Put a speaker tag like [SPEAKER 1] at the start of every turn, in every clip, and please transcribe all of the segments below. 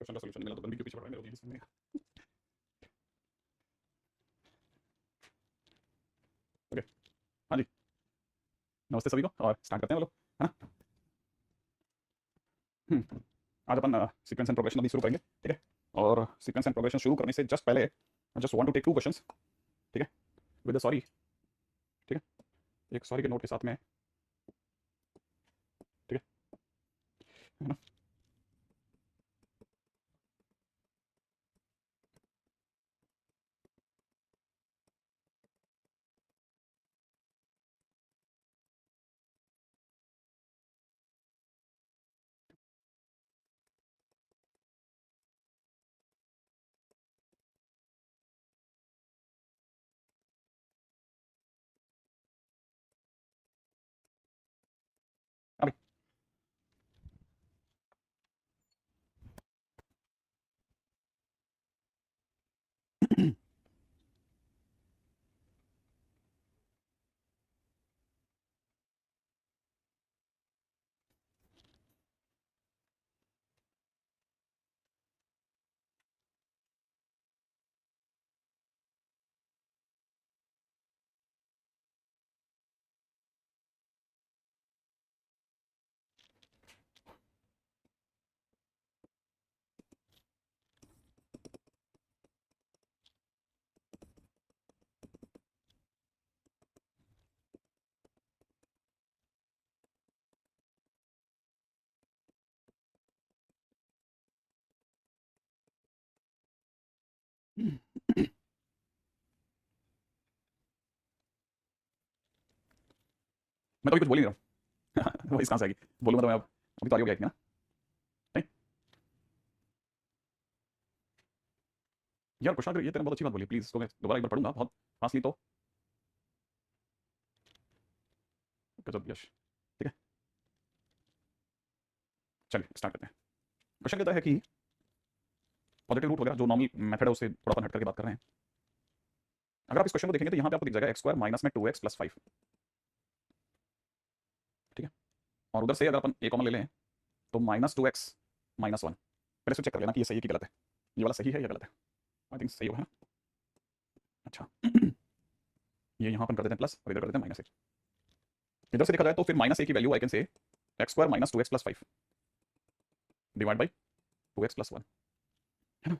[SPEAKER 1] Question का solution मिला तो बंदी के पीछे पड़ रहा है मेरा जी समझ में। ओके। हाँ जी। नमस्ते सभी को और स्टार्ट करते हैं वो लोग, है ना। आज अपन सीक्वेंस एंड प्रोग्रेशन अभी शुरू करेंगे, ठीक है। और सीक्वेंस एंड प्रोग्रेशन शुरू करने से जस्ट पहले I just want to take two questions, ठीक है, विद सॉरी, ठीक है, एक सॉरी के नोट के साथ में, ठीक है ना। अभी मैं तो अभी कुछ बोल ही नहीं रहा हूँ। वो इस कहाँ से आएगी, बोलूँगा तो मैं अब, अभी तो आ गया ना, नहीं यार। कुशाग्र ये तेरे बहुत अच्छी बात बोली, प्लीज इसको मैं दोबारा एक बार पढ़ूंगा बहुत फास्टली तो गजब यश, ठीक है। चलिए स्टार्ट करते हैं। क्वेश्चन कहता है कि पॉजिटिव रूट वगैरह जो नॉर्मल मेथड है उससे थोड़ा अपन हट करके बात कर रहे हैं। अगर आप इस क्वेश्चन को देखेंगे तो यहाँ पे आपको दिख जाएगा एक्स स्क्वायर माइनस में 2x प्लस 5, ठीक है। और उधर से अगर अपन a कॉमन ले लें तो -2x -1। पहले इसको चेक कर लेना कि ये सही है कि गलत है, ये वाला सही है या गलत है। आई थिंक सही होगा ना। अच्छा ये यहाँ अपन कर देते हैं प्लस और इधर कर देते हैं -1। इधर से देखा जाए तो फिर -a की value I can say x square minus 2x plus 5 divide by 2x plus 1, है ना।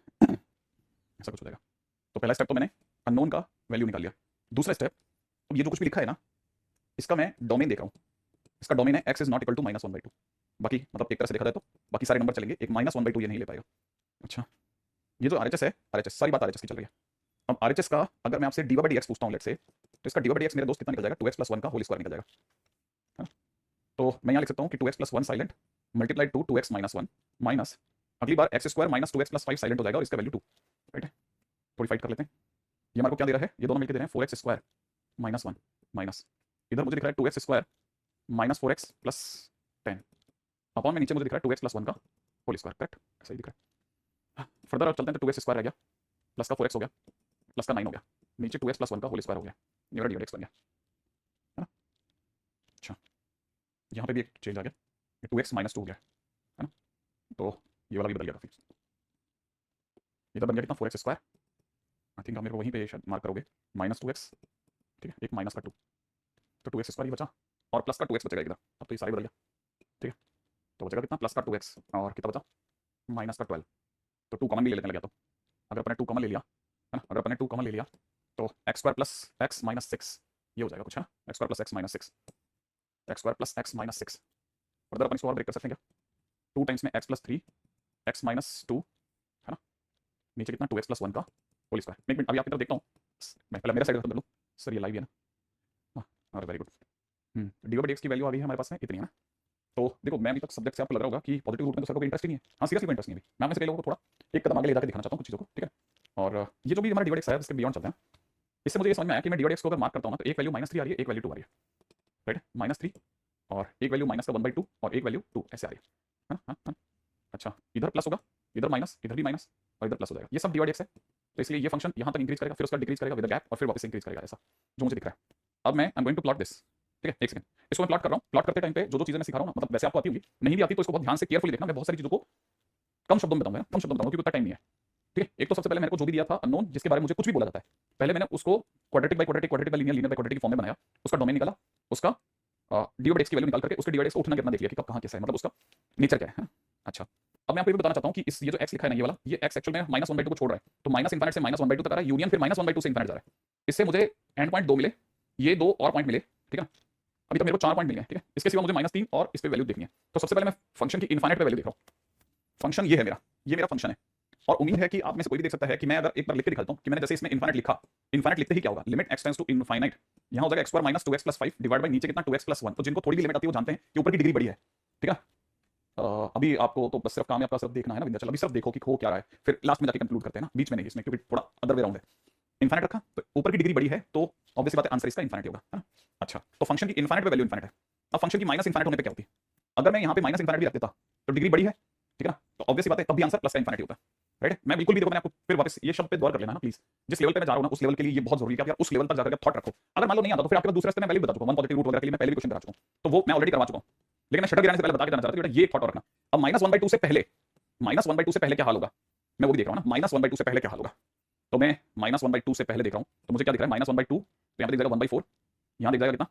[SPEAKER 1] ऐसा कुछ हो जाएगा। तो पहला स्टेप तो मैंने अननोन का वैल्यू निकाल लिया। दूसरा स्टेप, अब ये जो कुछ भी लिखा है ना, इसका मैं डोमेन देख रहा हूँ। इसका डोमेन है x is not equal to -1/2। बाकी मतलब एक तरह से देखा जाए तो बाकी सारे नंबर चलेंगे, एक -1/2 ये नहीं ले पाएगा। अच्छा ये जो RHS है, RHS सारी बात RHS की चल रही है। अब RHS का अगर मैं आपसे dy/dx पूछता हूँ लेट से, तो इसका dy/dx मेरे दोस्त कितना निकल जाएगा, 2x प्लस 1 का होल स्क्वायर निकल जाएगा, है ना। तो मैं यहाँ लिख सकता हूँ कि 2x plus 1 silent multiplied to 2x minus 1 minus अगली बार x square minus 2x plus 5 silent हो जाएगा और इसका वैल्यू 2, राइट है। थोड़ी फाइट कर लेते हैं। ये हमारे को क्या दे रहा है, ये दोनों मिलकर दे रहे हैं 4x स्क्वायर माइनस 1 माइनस इधर मुझे दिख रहा है 2x square minus 4x plus 10 upon में नीचे मुझे दिख रहा है 2x प्लस 1 का होल स्क्वायर, करेक्ट सही दिख रहा है। फर्दर चलते हैं तो 2x स्क्वायर आ गया, प्लस का 4x हो गया, प्लस का 9 हो गया, नीचे 2x प्लस 1 का होल स्क्वायर हो गया, ये मेरा dy/dx बन गया, है ना। अच्छा यहाँ पे भी एक चेंज आ गया, 2x माइनस 2 हो गया, है ना। तो ये वाला भी बदल गया काफी। इधर बन गया कितना 4x स्क्वायर, आई थिंक आप मेरे को वहीं पे शायद मार्क करोगे, -2x, ठीक है, एक माइनस का 2, तो 2x स्क्वायर ही बचा और प्लस का 2x बचेगा इधर। अब तो ये सारे बदल गया, ठीक है। तो बचेगा कितना, प्लस का 2x और कितना बचा माइनस का 12। तो 2 कॉमन भी ले लेते हैं लगे तो, अगर अपने 2 कॉमन ले लिया, है ना, अगर अपने 2 कॉमन ले लिया तो x square plus x minus 6 ये हो जाएगा कुछ, है ना। X square plus x minus 6, x square plus x minus 6। Further अपन इसको और ब्रेक कर सकते हैं क्या, 2 टाइम्स में एक्स प्लस 3 एक्स माइनस 2, है ना, नीचे कितना 2x प्लस 1 का होल स्क्वायर। एक मिनट अभी आपकी तरफ देखता हूँ, मैं पहले मेरा साइड कर लूँ। सर ये लाइव है ना, हाँ वेरी गुड। dy/dx की वैल्यू आ गई है हमारे पास में इतनी, है ना। तो देखो मैं अभी तक सब्जेक्ट से आपको लग रहा होगा कि पॉजिटिव रूट में तो सर को इंटरेस्ट ही नहीं है। हाँ सीरियसली इंटरेस्ट नहीं है। मैं से कई लोगों को थोड़ा एक कदम आगे ले जाकर दिखाना चाहता हूँ कुछ चीज़ों को, ठीक है। और ये जो भी हमारा dy/dx है इसके बियॉन्ड चलते हैं। इससे मुझे ये समझ में आया कि मैं dy/dx को अगर मार्क करता हूँ ना तो एक वैल्यू -3 आ रही है, एक वैल्यू 2 आ रही है, राइट। -3 और एक वैल्यू माइनस का 1/2 और एक वैल्यू 2 ऐसे आ रही है ना, हाँ। अच्छा इधर प्लस होगा, इधर माइनस, इधर भी माइनस और इधर प्लस हो जाएगा। ये सब dy/dx है। तो इसलिए ये फंक्शन यहाँ तक इंक्रीज करेगा, फिर उसका डिक्रीज करेगा विद गैप और फिर वापस इंक्रीज करेगा, ऐसा जो मुझे दिख रहा है। अब मैं I am going to plot this, ठीक है। एक सेकंड, इसको मैं प्लॉट कर रहा हूँ। प्लॉट करते टाइम पे जो जो चीजें मैं सिखा रहा हूँ ना, मतलब वैसे आपको आती होंगी, नहीं भी आती तो इसको बहुत ध्यान से केयरफुली देखना। मैं बहुत सारी चीजों को कम शब्दों में बताऊंगा, कम शब्दों में बताऊंगा क्योंकि उतना टाइम नहीं है। ठीक है, एक तो सबसे पहले मेरे को जो भी दिया था अननोन, जिसके बारे में मुझे कुछ भी बोला जाता है, पहले मैंने उसको quadratic by quadratic, quadratic bye linear, linear by quadratic की फॉर्म में बनाया, उसका डोमेन निकाला, उसका डी ओवर एक्स की वैल्यू निकाल करके उसके डी ओवर एक्स को उठना गिरना देख लिया कि कब कहाँ कैसा है, मतलब उसका नेचर क्या है ना? अच्छा, अब मैं आपको ये भी बताना चाहता हूँ कि इस ये जो एक्स लिखा है ना, ये वाला, ये एक्स एक्चुअल में -1/2 को छोड़ रहा है, तो माइनस इनफाइनाइट से -1/2 तक आ रहा है, यूनियन फिर -1/2 से इनफाइनाइट जा रहा है। इससे मुझे एंड पॉइंट 2 मिले, ये 2 और पॉइंट मिले, ठीक है। अभी तक मेरे को 4 पॉइंट मिले हैं, ठीक है। इसके सिवा मुझे -3 और इस पे वैल्यू देखनी है। तो सबसे पहले मैं फंक्शन की इनफाइनाइट पे वैल्यू देख रहा हूँ। फंक्शन ये है मेरा, ये मेरा फंक्शन है, और उम्मीद है कि आप में से कोई भी देख सकता है कि मैं अगर एक बार लिख के दिखाता हूँ कि मैंने जैसे इसमें इनफाइनाइट लिखा, इनफाइनाइट लिखते ही क्या होगा, limit x tends to infinite, यहाँ हो जाएगा x² - 2x + 5 डिवाइड बाय नीचे कितना 2x + 1। तो जिनको थोड़ी भी लिमिट आती है वो जानते हैं कि ऊपर की डिग्री बड़ी है, ठीक है। अभी आपको तो बस सिर्फ काम है आपका, सिर्फ देखना है ना विंध्याचल, अभी सिर्फ देखो कि हो क्या रहा है, फिर लास्ट में जाके कंक्लूड करते हैं ना, बीच में नहीं इसमें, क्योंकि थोड़ा अदर वे राउंड है। इनफाइनाइट रखा तो ऊपर की डिग्री बड़ी है, तो ऑब्वियसली बात है आंसर इसका इनफाइनाइट होगा, है ना। अच्छा, तो फंक्शन की इनफाइनाइट पे वैल्यू इनफाइनाइट है। अब फंक्शन की माइनस इनफाइनाइट होने पे क्या होती है, अगर मैं यहाँ पे माइनस इनफाइनाइट भी रख देता तो डिग्री बड़ी है, ठीक है ना, तो ऑब्वियसली बात है तब भी आंसर प्लस का इनफाइनाइट होता है, राइट। मैं बिल्कुल भी देखो, मैंने आपको फिर वापस ये शब्द पे गौर कर लेना ना प्लीज, जिस लेवल पे मैं जा रहा हूँ ना उस लेवल के लिए ये बहुत जरूरी है कि आप यार उस लेवल तक जाकर थॉट रखो। अगर मान लो नहीं आता तो फिर आपके पास दूसरे रास्ते में पहले भी बता चुका हूं, वन पॉजिटिव रूट वगैरह के लिए मैं पहले भी क्वेश्चन करा चुका हूं, तो वो मैं ऑलरेडी करवा चुका हूं, लेकिन मैं शटर गिराने से पहले बता के जाना चाहता था कि ये थॉट और रखना। अब -1/2 से पहले, -1/2 से पहले क्या हाल होगा, मैं वो भी देख रहा हूं ना, -1/2 से पहले क्या हाल होगा। तो मैं -1/2 से पहले देख रहा हूं, तो मुझे क्या दिख रहा है, -1/2, तो यहाँ पे दिख जाएगा 1/4, यहाँ दिख जाएगा कितना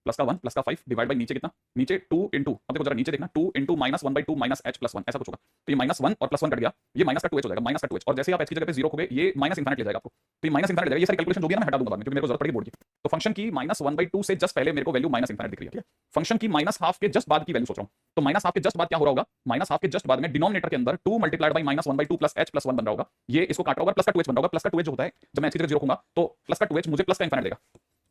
[SPEAKER 1] प्लस का 1 प्लस का 5 डिवाइड बाई नीचे कितना, नीचे 2 इंटू, अब देखो जरा नीचे देखना, 2 इंटू -1/2 माइनस h प्लस 1 ऐसा कुछ होगा। तो ये -1 और +1 कट गया, ये माइनस का 2h हो जाएगा, माइनस का 2h, और जैसे आप h की जगह पे 0 खोगे ये माइनस इनफाइनाइट ले जाएगा आपको, तो ये माइनस इनफाइनाइट ले जाएगा। ये सारी कैलकुलेशन जो भी है ना मैं हटा दूंगा बाद में, क्योंकि मेरे को जरूरत पड़ेगी बोर्ड की। तो फंक्शन की -1/2 से जस्ट पहले मेरे को वैल्यू माइनस इनफाइनाइट दिख रही है, ठीक है। फंक्शन की -1/2 के जस्ट बाद की वैल्यू सोच रहा हूं, तो -1/2 के जस्ट बाद क्या हो रहा होगा, -1/2 के जस्ट बाद में डिनोमिनेटर के अंदर 2 multiplied by -1/2 plus h plus 1 बन रहा होगा, ये इसको काट रहा होगा, प्लस का 2h बन रहा होगा। प्लस का 2h जो होता है जब मैं h की जगह 0 रखूंगा तो प्लस का 2h मुझे प्लस का इनफाइनाइट देगा,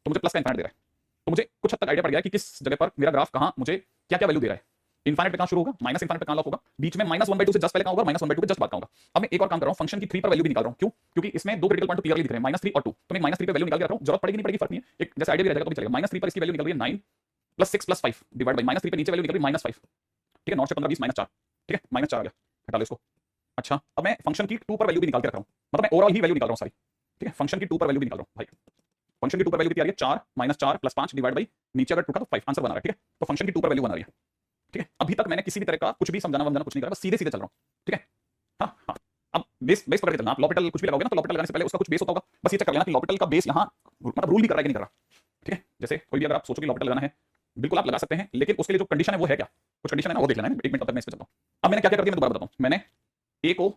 [SPEAKER 1] तो मुझे प्लस का इनफाइनाइट दे रहा है। तो मुझे कुछ हद तक आइडिया पड़ गया कि किस जगह पर मेरा ग्राफ कहां मुझे क्या क्या वैल्यू दे रहा है। इनफाइनाइट पे कहां शुरू होगा, माइनस इनफाइनाइट पे कहां लॉक होगा, बीच में -1/2 से जस्ट पहले कहां होगा, -1/2 के जस्ट बाद कहां होगा। अब मैं एक और काम कर रहा हूं, फंक्शन की 3 पर वैल्यू भी निकाल रहा हूं, क्यों, क्योंकि इसमें दो क्रिटिकल पॉइंट क्लियरली दिख रहे हैं, -3 और 2, तो मैं -3 पे वैल्यू निकाल के रख रहा हूं, जरूरत पड़ेगी नहीं पड़ेगी फर्क नहीं है, एक जैसे आइडिया भी रह जाएगा तो भी चलेगा। -3 पर इसकी वैल्यू निकल रही है 9 + 6 + 5 डिवाइड बाई -3 पे नीचे वैल्यू निकल रही है -5, ठीक है, 9 से 15 20 -4, ठीक है, -4 आ गया, हटा लो इसको। अच्छा, अब मैं फंक्शन की 2 पर वैल्यू भी निकाल के रख रहा हूं, मतलब मैं ओवरऑल ही वैल्यू निकाल रहा हूं सारी, ठीक है, फंक्शन की 2 पर वैल्यू भी निकाल रहा हूं भाई। फंक्शन की 2 पर वैल्यू कितनी आ रही है, 4 -4 + 5 डिवाइड बाई नीचे अगर टूटा तो 5 आंसर बना रहा है, ठीक है। तो फंक्शन की 2 पर वैल्यू बना रही है, ठीक है। अभी तक मैंने किसी भी तरह का कुछ भी समझाना वमझाना कुछ नहीं करा, बस सीधे सीधे चल रहा हूं, ठीक है। हाँ हाँ, अब बेस बेस पकड़ के चलना, आप लॉपिटल कुछ भी लगाओगे ना तो लॉपिटल लगाने से पहले उसका कुछ बेस होता होगा, बस ये चेक कर लेना कि लॉपिटल का बेस यहाँ मतलब रूल भी कर रहा है कि नहीं कर रहा, ठीक है। जैसे कोई भी अगर आप सोचो कि लॉपिटल लगाना है, बिल्कुल आप लगा सकते हैं, लेकिन उसके लिए जो कंडीशन है वो है क्या, कुछ कंडीशन है ना, वो देख लेना है। एक मिनट तब तक मैं इस पे चलता हूं। अब मैंने क्या क्या कर दिया मैं दोबारा बताता हूं। मैंने ए को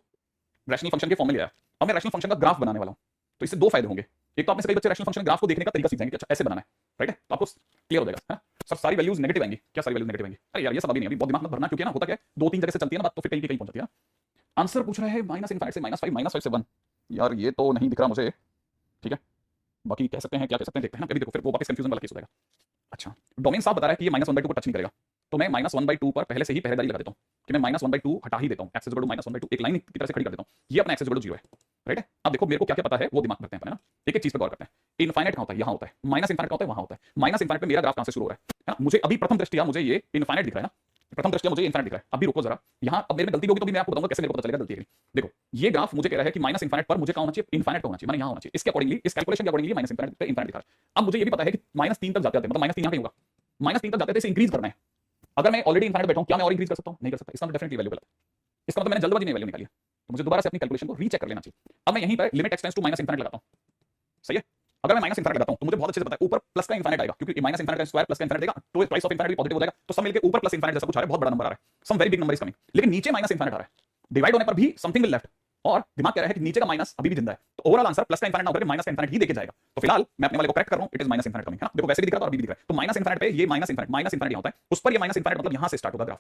[SPEAKER 1] रैशनल फंक्शन के फॉर्म में लिया, अब मैं रैशनल फंक्शन का ग्राफ बनाने वाला हूं। तो इससे दो फायदे होंगे, एक तो आप में से कई बच्चे रैशनल फंक्शन ग्राफ को देखने का तरीका सीख जाएंगे कि अच्छा ऐसे बनाना है, राइट है, तो आपको क्लियर हो जाएगा। सर सारी वैल्यूज नेगेटिव आएंगी क्या, सारी वैल्यूज नेगेटिव आएंगी, अरे यार ये सब अभी नहीं, अभी बहुत दिमाग मत भरना, क्योंकि ना होता क्या है 2-3 जगह से चलती है ना बात, तो फिर कहीं की कहीं पहुंच जाती है। आंसर पूछ रहा है माइनस इनफाइनाइट से -5 -5 से 1, यार ये तो नहीं दिख रहा मुझे, ठीक है, बाकी कह सकते हैं क्या कह सकते हैं देखते हैं ना, अभी देखो फिर वो वापस कंफ्यूजन वाला केस हो जाएगा। अच्छा, डोमेन साफ बता रहा है कि ये -1/2 को टच नहीं करेगा, तो मैं -1/2 पर पहले से ही पहरेदारी लगा देता हूं कि मैं -1/2 हटा ही देता हूं, x = -1/2 एक लाइन की तरह से खड़ी कर देता हूं, ये अपना x = 0 है, राइट है। अब देखो मेरे को क्या क्या पता है वो दिमाग करते हैं अपने ना, एक एक चीज पर गौर करते हैं। इनफाइनाइट कहां होता है, यहां होता है, माइनस इनफाइनाइट कहां होता है, वहां होता है। माइनस इनफाइनाइट पे मेरा ग्राफ कहां से शुरू हो रहा है ना, मुझे अभी प्रथम दृष्टया मुझे ये इनफाइनाइट दिख रहा है ना, प्रथम दृष्टया मुझे इनफाइनाइट दिख रहा है। अभी रुको जरा, यहाँ अब मेरे में गलती होगी तो भी मैं आपको बताऊंगा कैसे मेरे को पता चलेगा गलती है। देखो ये ग्राफ मुझे कह रहा है कि माइनस इनफाइनाइट पर मुझे कहां होना चाहिए, इनफाइनाइट होना चाहिए, माने यहां होना चाहिए, इसके अकॉर्डिंगली इस कैलकुलेशन के अकॉर्डिंगली माइनस इनफाइनाइट पे इनफाइनाइट दिखा रहा है। अब मुझे ये भी पता है कि -3 तक जाते हैं, मतलब -3 यहां कहीं होगा, -3 तक जाते हैं, इसे इंक्रीज करना है। अगर मैं ऑलरेडी इनफाइनाइट बैठा हूं, क्या मैं और इंक्रीज कर सकता हूं, नहीं कर सकता, इसका मतलब डेफिनेटली वैल्यू गलत है, इसका मतलब मैंने जल्दबाजी में वैल्यू निकाली है, तो मुझे दोबारा से अपनी कैलकुलेशन को रीचेक कर लेना चाहिए। अब मैं यहीं पर limit x tends to minus infinite लगाता हूं, सही है। अगर मैं माइनस इनफाइनाइट लगाता हूं तो मुझे बहुत अच्छे से पता है ऊपर प्लस का इनफाइनाइट आएगा, क्योंकि माइनस इनफाइनाइट का स्क्वायर प्लस का इनफाइनाइट देगा, तो ट्वाइस ऑफ इनफाइनाइट भी पॉजिटिव हो जाएगा, तो सब मिलके ऊपर प्लस इनफाइनाइट जैसा कुछ आ रहा है, बहुत बड़ा नंबर आ रहा है, some very big number is coming. लेकिन नीचे माइनस इनफाइनाइट आ रहा है, डिवाइड होने पर भी समथिंग विल लेफ्ट, और दिमाग कह रहा है कि नीचे का माइनस अभी भी जिंदा है, तो ओवरऑल आंसर प्लस का इनफाइनाइट ना होकर माइनस का इनफाइनाइट ही देके जाएगा। तो फिलहाल मैं अपने वाले को करेक्ट कर रहा हूं, it is minus infinite coming है ना, देखो वैसे भी दिख रहा था और अभी भी दिख रहा है, तो माइनस इनफाइनाइट पे ये माइनस इनफाइनाइट यहां होता है, उस पर ये माइनस इनफाइनाइट मतलब यहां से स्टार्ट होगा ग्राफ,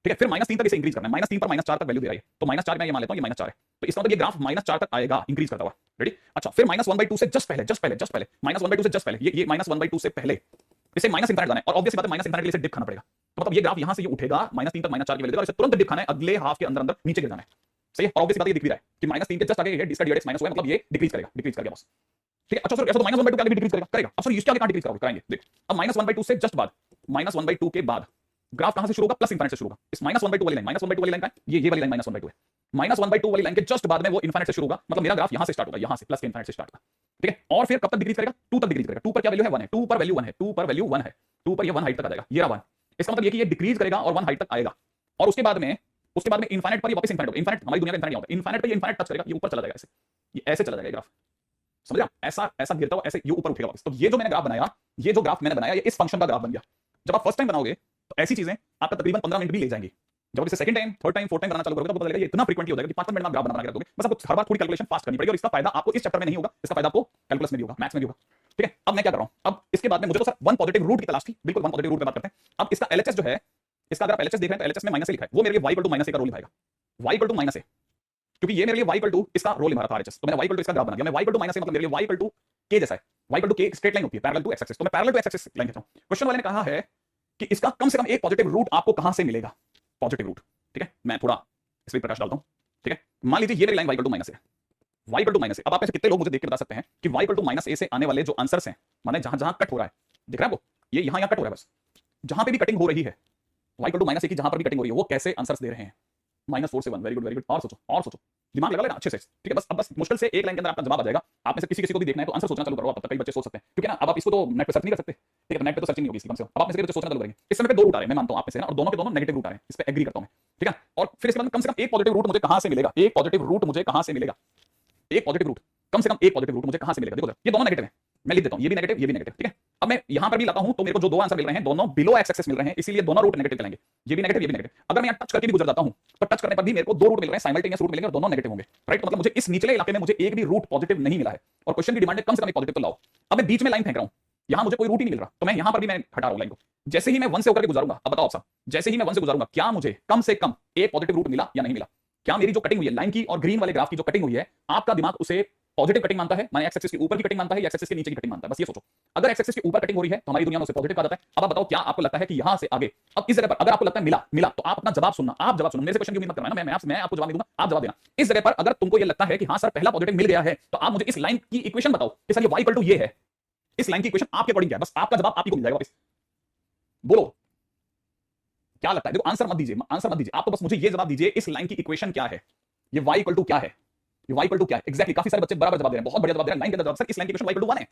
[SPEAKER 1] ठीक है। फिर -3 तक इसे इंक्रीज करना है, -3 पर -4 तक वैल्यू दे रहा है, तो -4 मैं ये मान लेता हूं ये -4 है, तो इसका मतलब ये ग्राफ -4 तक आएगा इंक्रीज करता हुआ, रेडी। अच्छा, फिर -1/2 से जस्ट पहले -1/2 से जस्ट पहले ये -1/2 से पहले इसे माइनस इनफाइनाइट जाना है, और ऑब्वियसली बात है माइनस इनफाइनाइट के लिए इसे डिप खाना पड़ेगा, तो मतलब ये ग्राफ यहां से ये उठेगा -3 तक -4 की वैल्यू देगा, और इसे तुरंत डिप खाना है, अगले हाफ के अंदर अंदर नीचे गिर जाना है, सही है। और ऑब्वियसली बात ये दिख भी रहा है कि -3 के जस्ट आगे है, इसका dx -1 मतलब ये डिक्रीज करेगा, डिक्रीज कर गया बॉस, ठीक है। अच्छा सर ऐसा तो -1/2 के आगे भी डिक्रीज करेगा, अब सर इसके आगे कहां डिक्रीज करोगे, कराएंगे देख। अब -1/2 से जस्ट बाद, -1/2 के बाद ग्राफ कहां से शुरू होगा, प्लस इनफाइनाइट से शुरू होगा, इस -1/2 वाली लाइन, -1/2 वाली लाइन का ये वाली लाइन -1/2 है, -1/2 वाली लाइन के जस्ट बाद में वो इनफाइनाइट से शुरू होगा, मतलब मेरा ग्राफ यहां से स्टार्ट होगा, यहां से प्लस के इनफाइनाइट से स्टार्ट होगा, ठीक है। और फिर कब तक डिक्रीज करेगा, 2 तक डिक्रीज करेगा, 2 पर क्या वैल्यू है 1 है, 2 पर वैल्यू 1 है, 2 पर वैल्यू 1 है, 2 पर ये 1 हाइट तक आ जाएगा, ये रहा 1, इसका मतलब ये कि ये डिक्रीज करेगा और 1 हाइट तक आएगा, और उसके बाद में उसके बाद में इनफाइनाइट पर ये वापस इनफाइनाइट होगा। इनफाइनाइट हमारी दुनिया का इनफाइनाइट होता है, इनफाइनाइट पे ये इनफाइनाइट टच करेगा, ये ऊपर चला जाएगा, ऐसे ये ऐसे चला जाएगा ग्राफ, समझ रहे आप? ऐसा ऐसा गिरता हुआ ऐसे ये ऊपर उठेगा वापस। तो ये जो मैंने ग्राफ बनाया, ये जो ग्राफ मैंने बनाया, ये इस फंक्शन का ग्राफ बन गया। जब आप फर्स्ट टाइम बनाओगे तो ऐसी चीजें आपका तकरीबन 15 मिनट भी ले जाएंगी। जब आप इसे second time, third time, fourth time बनाना चालू करोगे तो पता लगेगा ये इतना फ्रीक्वेंटली हो जाएगा कि 5 मिनट में आप ग्राफ बना के रख दोगे। बस आपको हर बार थोड़ी कैलकुलेशन फास्ट करनी पड़ेगी, और इसका फायदा आपको इस चैप्टर में नहीं होगा, इसका फायदा आपको कैलकुलस में भी होगा, मैथ्स में भी होगा। ठीक है, अब मैं क्या कर रहा हूं, अब इसके बाद में मुझे तो सर वन पॉजिटिव रूट की तलाश थी, बिल्कुल वन पॉजिटिव रूट पे बात करते हैं। अब इसका एलएचएस जो है, इसका अगर आप एलएचएस देख रहे हैं तो एलएचएस में माइनस लिखा है, वो मेरे लिए y = -a का रोल निभाएगा, y = -a, क्योंकि ये मेरे लिए y = इसका रोल निभा रहा था आरएचएस, तो मैंने y = इसका ग्राफ बना दिया। मैं y = -a मतलब मेरे लिए y = k जैसा है, y = k स्ट्रेट लाइन होती है पैरेलल टू एक्स एक्सिस, तो मैं parallel to x axis line खींच रहा हूं। क्वेश्चन वाले ने कहा है कि इसका कम से कम एक पॉजिटिव रूट आपको कहां से मिलेगा, पॉजिटिव रूट। ठीक है, मैं थोड़ा इस पर प्रकाश डालता हूं। ठीक है, मान लीजिए ये मेरी line y = -a, y = -a। अब आप में से कितने लोग मुझे देख के बता सकते हैं कि y = -a से आने वाले जो आंसर्स हैं, माने जहां जहां कट हो रहा है, दिख रहा है आपको, ये यहां कट हो रहा है, बस जहां पे भी कटिंग हो रही है y = -a की जहां पर भी कटिंग हो रही है, वो कैसे आंसर्स दे रहे हैं, -4 से 1। Very good very good. और सोचो, दिमाग लगा लेना अच्छे से। ठीक है, बस मुश्किल से एक लाइन के अंदर आपका जवाब आ जाएगा। आप में से किसी को भी देखना है तो आंसर सोचना चालू करो, आप तब तक कई बच्चे सोच सकते हैं, क्योंकि ना अब आप इसको तो नेट पे सर्च नहीं कर सकते। ठीक है, नेट पे तो सर्चिंग नहीं होगी इसकी, कम से कम अब आप में से सोचना चालू करेंगे। इस समय पे दो रूट आ रहे हैं, मैं मानता हूं आप में से ना, और दोनों के दोनों नेगेटिव रूट आ रहे हैं, इस पे एग्री करता हूं मैं। ठीक है, और फिर इसके बाद कम से कम एक पॉजिटिव रूट मुझे कहां से मिलेगा, एक पॉजिटिव रूट मुझे कहां से मिलेगा, एक पॉजिटिव रूट, कम से कम एक पॉजिटिव रूट मुझे कहां से मिलेगा। देखो ये दोनों नेगेटिव है, मैं लिख देता हूं, ये भी नेगेटिव, ये भी नेगेटिव। ठीक है, अब मैं यहां पर भी लाता हूं तो मेरे को जो दो आंसर मिल रहे हैं दोनों बिलो एक्स एक्सिस मिल रहे हैं, इसीलिए दोनों रूट नेगेटिव चलेंगे, ये भी नेगेटिव, ये भी नेगेटिव। अगर मैं यहां टच करके भी गुजर जाता हूं तो टच करने पर भी मेरे को दो रूट मिल रहे हैं, साइमल्टेनियस रूट मिलेंगे और दोनों नेगेटिव होंगे। राइट, तो मतलब मुझे इस निचले इलाके में मुझे एक भी रूट पॉजिटिव नहीं मिला है, और क्वेश्चन की डिमांड है कम से कम एक पॉजिटिव तो लाओ। अब मैं बीच में लाइन फेंक रहा हूं, यहां मुझे कोई रूट ही नहीं मिल रहा, तो मैं यहां पर भी मैं हटा रहा हूं लाइन को। जैसे ही मैं 1 से होकर के गुजारूंगा, अब बताओ आप सब, जैसे ही मैं 1 से गुजारूंगा क्या मुझे कम से कम एक पॉजिटिव रूट मिला या नहीं मिला? क्या मेरी जो कटिंग हुई है लाइन की और ग्रीन वाले ग्राफ की जो कटिंग हुई है, आपका दिमाग उसे पॉजिटिव कटिंग मानता है, माने एक्स एक्सिस के ऊपर की कटिंग मानता है या एक्स एक्सिस के नीचे की कटिंग मानता है? बस ये सोचो। अगर एक्स एक्सिस के ऊपर कटिंग हो रही है तो हमारी दुनिया में उसे पॉजिटिव कहा जाता है। अब आप बताओ क्या आपको लगता है कि यहां से आगे, अब इस जगह पर अगर आपको लगता है मिला तो आप अपना जवाब सुनना, आप जवाब सुनो, मेरे से क्वेश्चन की उम्मीद मत करना ना, मैं आपको जवाब नहीं दूंगा, आप जवाब देना। इस जगह पर अगर तुमको ये लगता है कि हां सर पहला पॉजिटिव मिल गया है, तो आप मुझे इस लाइन की इक्वेशन बताओ कि सर ये y = ये है, इस लाइन की इक्वेशन आपके अकॉर्डिंग क्या है? बस आपका जवाब आप ही को मिल जाएगा वापस। बोलो क्या लगता है? देखो आंसर मत दीजिए, आंसर मत दीजिए, आप तो बस मुझे ये जवाब दीजिए, इस लाइन की इक्वेशन क्या है, ये y = क्या है, ये y = क्या है एग्जैक्टली। काफी सारे बच्चे बराबर जवाब दे रहे हैं, बहुत बढ़िया जवाब दे रहे हैं। लाइन के अंदर जवाब सर इस लाइन की इक्वेशन y = 1 है,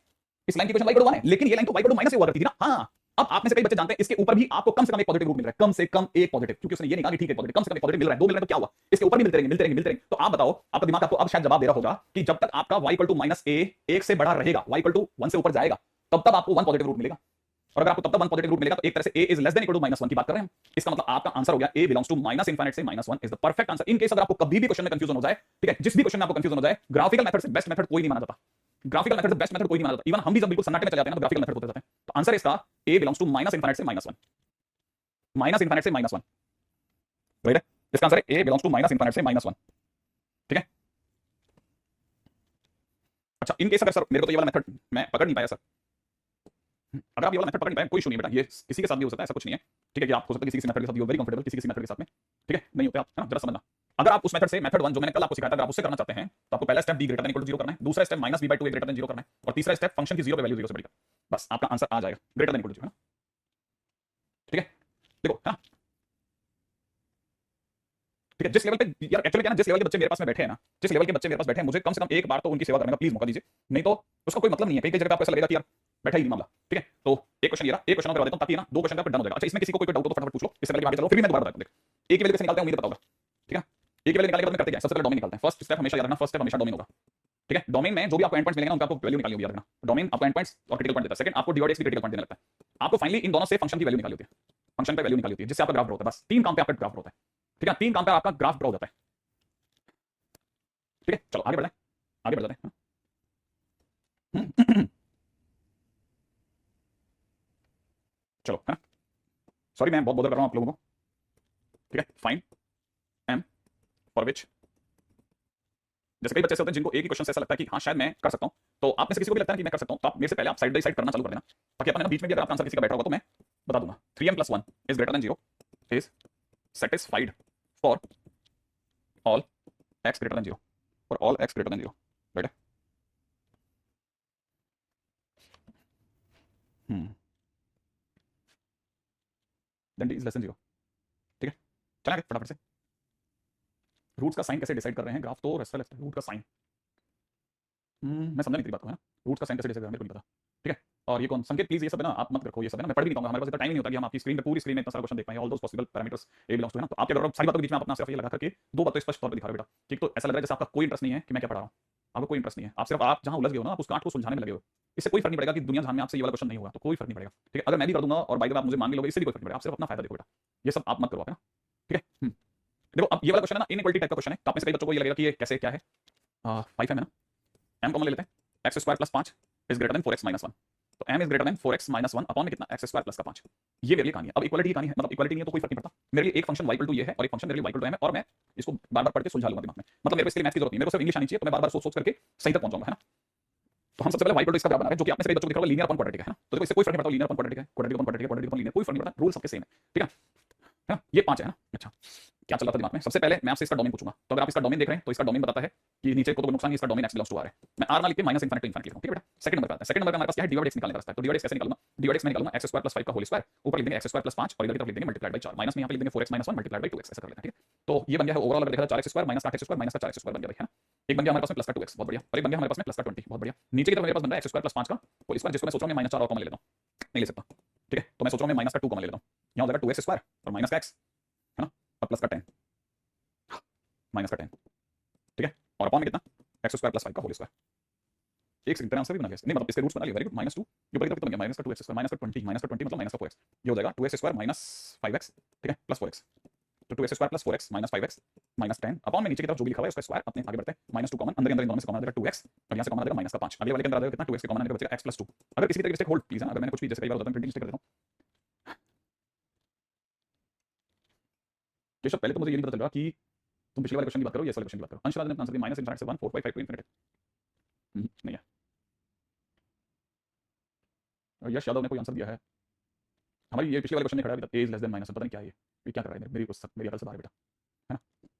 [SPEAKER 1] इस लाइन की इक्वेशन y = 1 है, लेकिन ये लाइन तो y = -a हुआ करती थी ना। हां, अब आप में से कई बच्चे जानते हैं इसके ऊपर भी आपको कम से कम एक पॉजिटिव रूट मिल रहा है, कम से कम एक पॉजिटिव, क्योंकि उसने ये नहीं कहा कि ठीक है पॉजिटिव, कम से कम एक पॉजिटिव मिल रहा है, दो मिल रहे हैं तो क्या हुआ, इसके ऊपर भी मिलते रहेंगे। तो आप बताओ, आपका दिमाग आपको अब शायद जवाब दे रहा होगा कि जब तक आपका y = -a 1 से बड़ा रहेगा, y = 1 से ऊपर जाएगा, तब तक आपको 1 पॉजिटिव रूट मिलेगा। और अगर आपको तब तक 1 पॉजिटिव रूट मिलेगा तो एक तरह से a is less than equal to -1 की बात कर रहे हैं हम। इसका मतलब आपका आंसर हो गया a belongs to -∞ से -1 is the perfect answer. In case अगर आपको कभी भी क्वेश्चन में कंफ्यूजन हो जाए, ठीक है, जिस भी क्वेश्चन में आपको कंफ्यूजन हो जाए, ग्राफिकल मेथड से बेस्ट मेथड कोई नहीं माना जाता, ग्राफिकल मेथड से बेस्ट मेथड कोई नहीं माना जाता। इवन हम भी जब बिल्कुल सन्नाटे में चले जाते हैं ना तो ग्राफिकल मेथड होते जाते हैं। तो आंसर इसका a belongs to -∞ से -1, -∞ से -1, राइट है। इसका आंसर है a belongs to -∞ से -1। ठीक है, अच्छा इन केस अगर सर मेरे को तो ये वाला मेथड मैं पकड़ नहीं पाया सर, अगर आप ये वाला मेथड पकड़ नहीं पाए कोई इशू नहीं बेटा, ये किसी के साथ भी हो सकता है, ऐसा कुछ नहीं है। ठीक है, कि आप हो सकता है किसी मेथड के साथ यू वेरी कंफर्टेबल, किसी मेथड के साथ में, ठीक है, नहीं होते आप, है ना, जरा समझना। अगर आप उस मेथड से मेथड 1 जो मैंने कल आपको सिखाया था, अगर आप उससे करना चाहते हैं तो आपको पहला स्टेप b > 0 करना है, दूसरा स्टेप -b/2 a > 0 करना है, और तीसरा स्टेप फंक्शन की 0 पे वैल्यू 0 से बढ़ेगा, बस आपका आंसर आ जाएगा > 0 है ना। ठीक है, देखो है ना, ठीक है, जिस लेवल पे यार एक्चुअली क्या ना, जिस लेवल के बच्चे मेरे पास में बैठे हैं ना, जिस लेवल के बच्चे मेरे पास बैठे हैं, मुझे कम से कम एक बार तो उनकी सेवा करने का प्लीज मौका दीजिए, नहीं तो उसका कोई मतलब नहीं है। कई कई जगह पे आपको ऐसा लगेगा कि यार बैठा ही नहीं मामला। ठीक है, तो एक क्वेश्चन ये रहा, एक क्वेश्चन करवा देता हूं ताकि ना दो क्वेश्चन का डन हो जाएगा। अच्छा इसमें किसी को कोई डाउट हो तो फटाफट पूछ लो, इससे पहले आगे चलो, फिर भी मैं दोबारा बताता हूं। देख एक ही वैल्यू कैसे निकालते हैं, उम्मीद पता होगा। ठीक है, एक ही वैल्यू निकालने के बाद में करते क्या है, सबसे पहले डोमेन निकालते हैं। फर्स्ट स्टेप हमेशा याद रखना, फर्स्ट स्टेप हमेशा डोमेन होगा। ठीक है, डोमेन में जो भी आपको एंड पॉइंट्स मिलेंगे ना उनका आपको वैल्यू निकालनी होगी, याद रखना। डोमेन आपको एंड पॉइंट्स और क्रिटिकल पॉइंट देता है। सेकंड आपको डिवाइड एक्स की क्रिटिकल पॉइंट देने लगता है। आपको फाइनली इन दोनों से फंक्शन की वैल्यू निकाली होती है, फंक्शन पे वैल्यू निकाली होती है, जिससे आपका ग्राफ ड्रॉ होता है। बस तीन काम पे आपका ग्राफ ड्रॉ होता है। ठीक है, तीन काम पे आपका ग्राफ ड्रॉ हो जाता है। ठीक है, चलो आगे बढ़ते हैं, आगे बढ़ जाते हैं। चलो है ना, सॉरी मैं बहुत बॉदर कर रहा हूं आप लोगों को। ठीक है, फाइन एम फॉर विच, जैसे कई बच्चे ऐसे होते हैं जिनको एक ही क्वेश्चन से ऐसा लगता है कि हाँ शायद मैं कर सकता हूं, तो आप में से किसी को भी लगता है कि मैं कर सकता हूं, तो आप मेरे से पहले आप साइड बाय साइड करना चालू कर देना, ताकि अपन ना बीच में भी अगर आपका आंसर किसी का बैठा होगा तो मैं बता दूंगा। 3m+1 is greater than 0 is satisfied for all x greater than 0, for all x greater than 0, right है। Then d is less than 0। ठीक है, चलें आगे फटाफट से। रूट्स का साइन कैसे डिसाइड कर रहे हैं, ग्राफ तो रेस्टल रूट का साइन, मैं समझा नहीं तेरी बात को, है ना, रूट्स का साइन कैसे डिसाइड करना मेरे को नहीं पता। ठीक है, और ये कौन संकेत प्लीज ये सब है ना आप मत रखो, ये सब है ना मैं पढ़ भी नहीं पाऊंगा, हमारे पास इतना टाइम नहीं होता कि हम आपकी स्क्रीन पे पूरी स्क्रीन में इतना सारा क्वेश्चन देख पाएं, all those possible parameters a belongs to है ना। तो आपके अगर सारी बातों के बीच में आप अपना सिर्फ ये लगा करके दो बातें स्पष्ट तौर पर दिखा रहे हो बेटा, ठीक, तो ऐसा लग रहा है जैसे आपका कोई इंटरेस्ट नहीं है कि मैं क्या पढ़ा रहा हूँ, आपको कोई इंटरेस्ट नहीं है, आप सिर्फ आप जहां उलझ गए हो ना आप उस कांट को सुलझाने में लगे हो। इससे कोई फर्क नहीं पड़ेगा कि दुनिया जहां में आपसे ये वाला क्वेश्चन नहीं होगा, तो कोई फर्क नहीं पड़ेगा, ठीक है। अगर मैं भी कर दूंगा और बाय द वे आप मुझे मान भी लोगे, इससे भी कोई फर्क नहीं पड़ेगा, आप सिर्फ अपना फायदा देखो बेटा, ये सब आप मत करो, है ना, ठीक है। देखो अब ये वाला क्वेश्चन है ना इनइक्वालिटी टाइप का क्वेश्चन है, तो आप में से कई बच्चों को ये लगेगा कि ये कैसे क्या है, 5 है ना, m कॉमन ले लेते हैं, x square plus 5 is greater then 4x minus 1, तो m is greater then 4x minus 1 upon में कितना एक्स स्क्वायर प्लस का 5, ये मेरे लिए कहानी है। अब इक्वालिटी की कहानी है, मतलब इक्वालिटी नहीं है तो कोई फर्क नहीं पड़ता, मेरे लिए एक फंक्शन y इक्वल टू ये है और एक फंक्शन मेरे लिए y इक्वल टू m है, और मैं इसको बार बार पढ़ के सुलझा लूंगा दिमाग में, मतलब मेरे को इसके लिए मैथ्स की जरूरत नहीं, मेरे को सिर्फ इंग्लिश आनी चाहिए, तो मैं बार बार सोच सोच करके सही तक पहुंच जाऊंगा, है ना। तो हम सबसे पहले y इक्वल टू इसका बराबर है, जो कि आप में से कई बच्चों को दिख रहा होगा लीनियर अपॉन क्वाड्रेटिक है ना, तो देखो इससे कोई फर्क नहीं पड़ता लीनियर अपॉन क्वाड्रेटिक है, क्वाड्रेटिक अपॉन क्वाड्रेटिक है, क्वाड्रेटिक अपॉन लीनियर, कोई फर्क नहीं पड़ता, रूल सबके सेम है, ठीक है ना, ये 5 है ना। अच्छा क्या चल रहा था दिमाग में, सबसे पहले मैं आपसे इसका डोमेन पूछूंगा, तो अगर आप इसका डोमेन देख रहे हैं तो इसका डोमेन बताता है कि नीचे को तो नुकसान नहीं, इसका domain x belongs to r है, मैं r ना लिख के माइनस इनफिनिटी टू इनफिनिटी लिखूं, ठीक है बेटा। सेकंड नंबर पे आता है, सेकंड नंबर पे हमारे पास क्या है, डिवाइड x निकालने का रास्ता है, तो डिवाइड x कैसे निकालूंगा, डिवाइड x मैं निकालूंगा x स्क्वायर प्लस 5 का होल स्क्वायर, ऊपर लिख देंगे x स्क्वायर प्लस 5 और इधर की तरफ लिख देंगे मल्टीप्लाइड बाय 4, माइनस में यहां पे लिख देंगे 4x minus 1 multiplied by 2x, ऐसा कर लेते हैं, ठीक है। तो ये बन गया है ओवरऑल अगर देखा जाए 4x square minus 8x square minus का 4x स्क्वायर बन गया भाई, है ना। एक बन गया हमारे पास में प्लस का 2x, बहुत बढ़िया, और एक बन गया हमारे पास में प्लस का 20, बहुत बढ़िया। नीचे की तरफ मेरे पास बन रहा है x स्क्वायर प्लस 5 का होल स्क्वायर, जिसको मैं सोच रहा हूं मैं -4 और कॉमन ले लेता हूं, नहीं ले सकता, ठीक है, तो मैं सोच रहा हूं मैं माइनस का 2 कॉमन ले लेता हूं, यहां हो जाएगा 2x स्क्वायर और माइनस का x, है ना, और प्लस का 10 माइनस का 10, ठीक है, और अपॉन में कितना एक्स स्क्वायर प्लस 5 का होल स्क्वायर। एक सेकंड आंसर भी बना लिया नहीं, मतलब इसके रूट्स बना लिए, वेरी गुड, -2 जो ऊपर की तरफ कितना बन गया माइनस का 2x स्क्वायर माइनस का 20 माइनस का 20 मतलब माइनस का 4x, ये हो जाएगा 2x स्क्वायर माइनस 5x, ठीक है, प्लस 4x, तो 2x square plus 4x minus 5x minus 10 upon में नीचे की तरफ जो भी लिखा हुआ है उसका स्क्वायर, अपने आगे बढ़ते हैं, -2 कॉमन, अंदर अंदर इन दोनों में से कॉमन आ जाएगा 2x और यहां से कॉमन आ जाएगा माइनस का 5, अगले वाले के अंदर आ जाएगा कितना 2x के कॉमन आने का बचेगा x प्लस 2। अगर किसी तरह की मिस्टेक होल्ड प्लीज है ना, अगर मैंने कुछ भी जैसे कई बार होता है प्रिंटिंग मिस्टेक कर देता हूं, केशव पहले तो मुझे ये नहीं पता चल रहा कि तुम पिछले वाले क्वेश्चन की बात करो या इस वाले क्वेश्चन की बात करो। अंशराज ने आंसर दिया माइनस इनफिनिटी से 1 4 5 5 टू इनफिनिटी, नहीं है। और यश यादव ने कोई आंसर दिया है, हमारी ये पिछले वाले क्वेश्चन में खड़ा है अभी तक, ए इज लेस देन माइनस, पता नहीं क्या है ये क्या कर रहा है, मेरी अकल से बाहर है बेटा, है ना।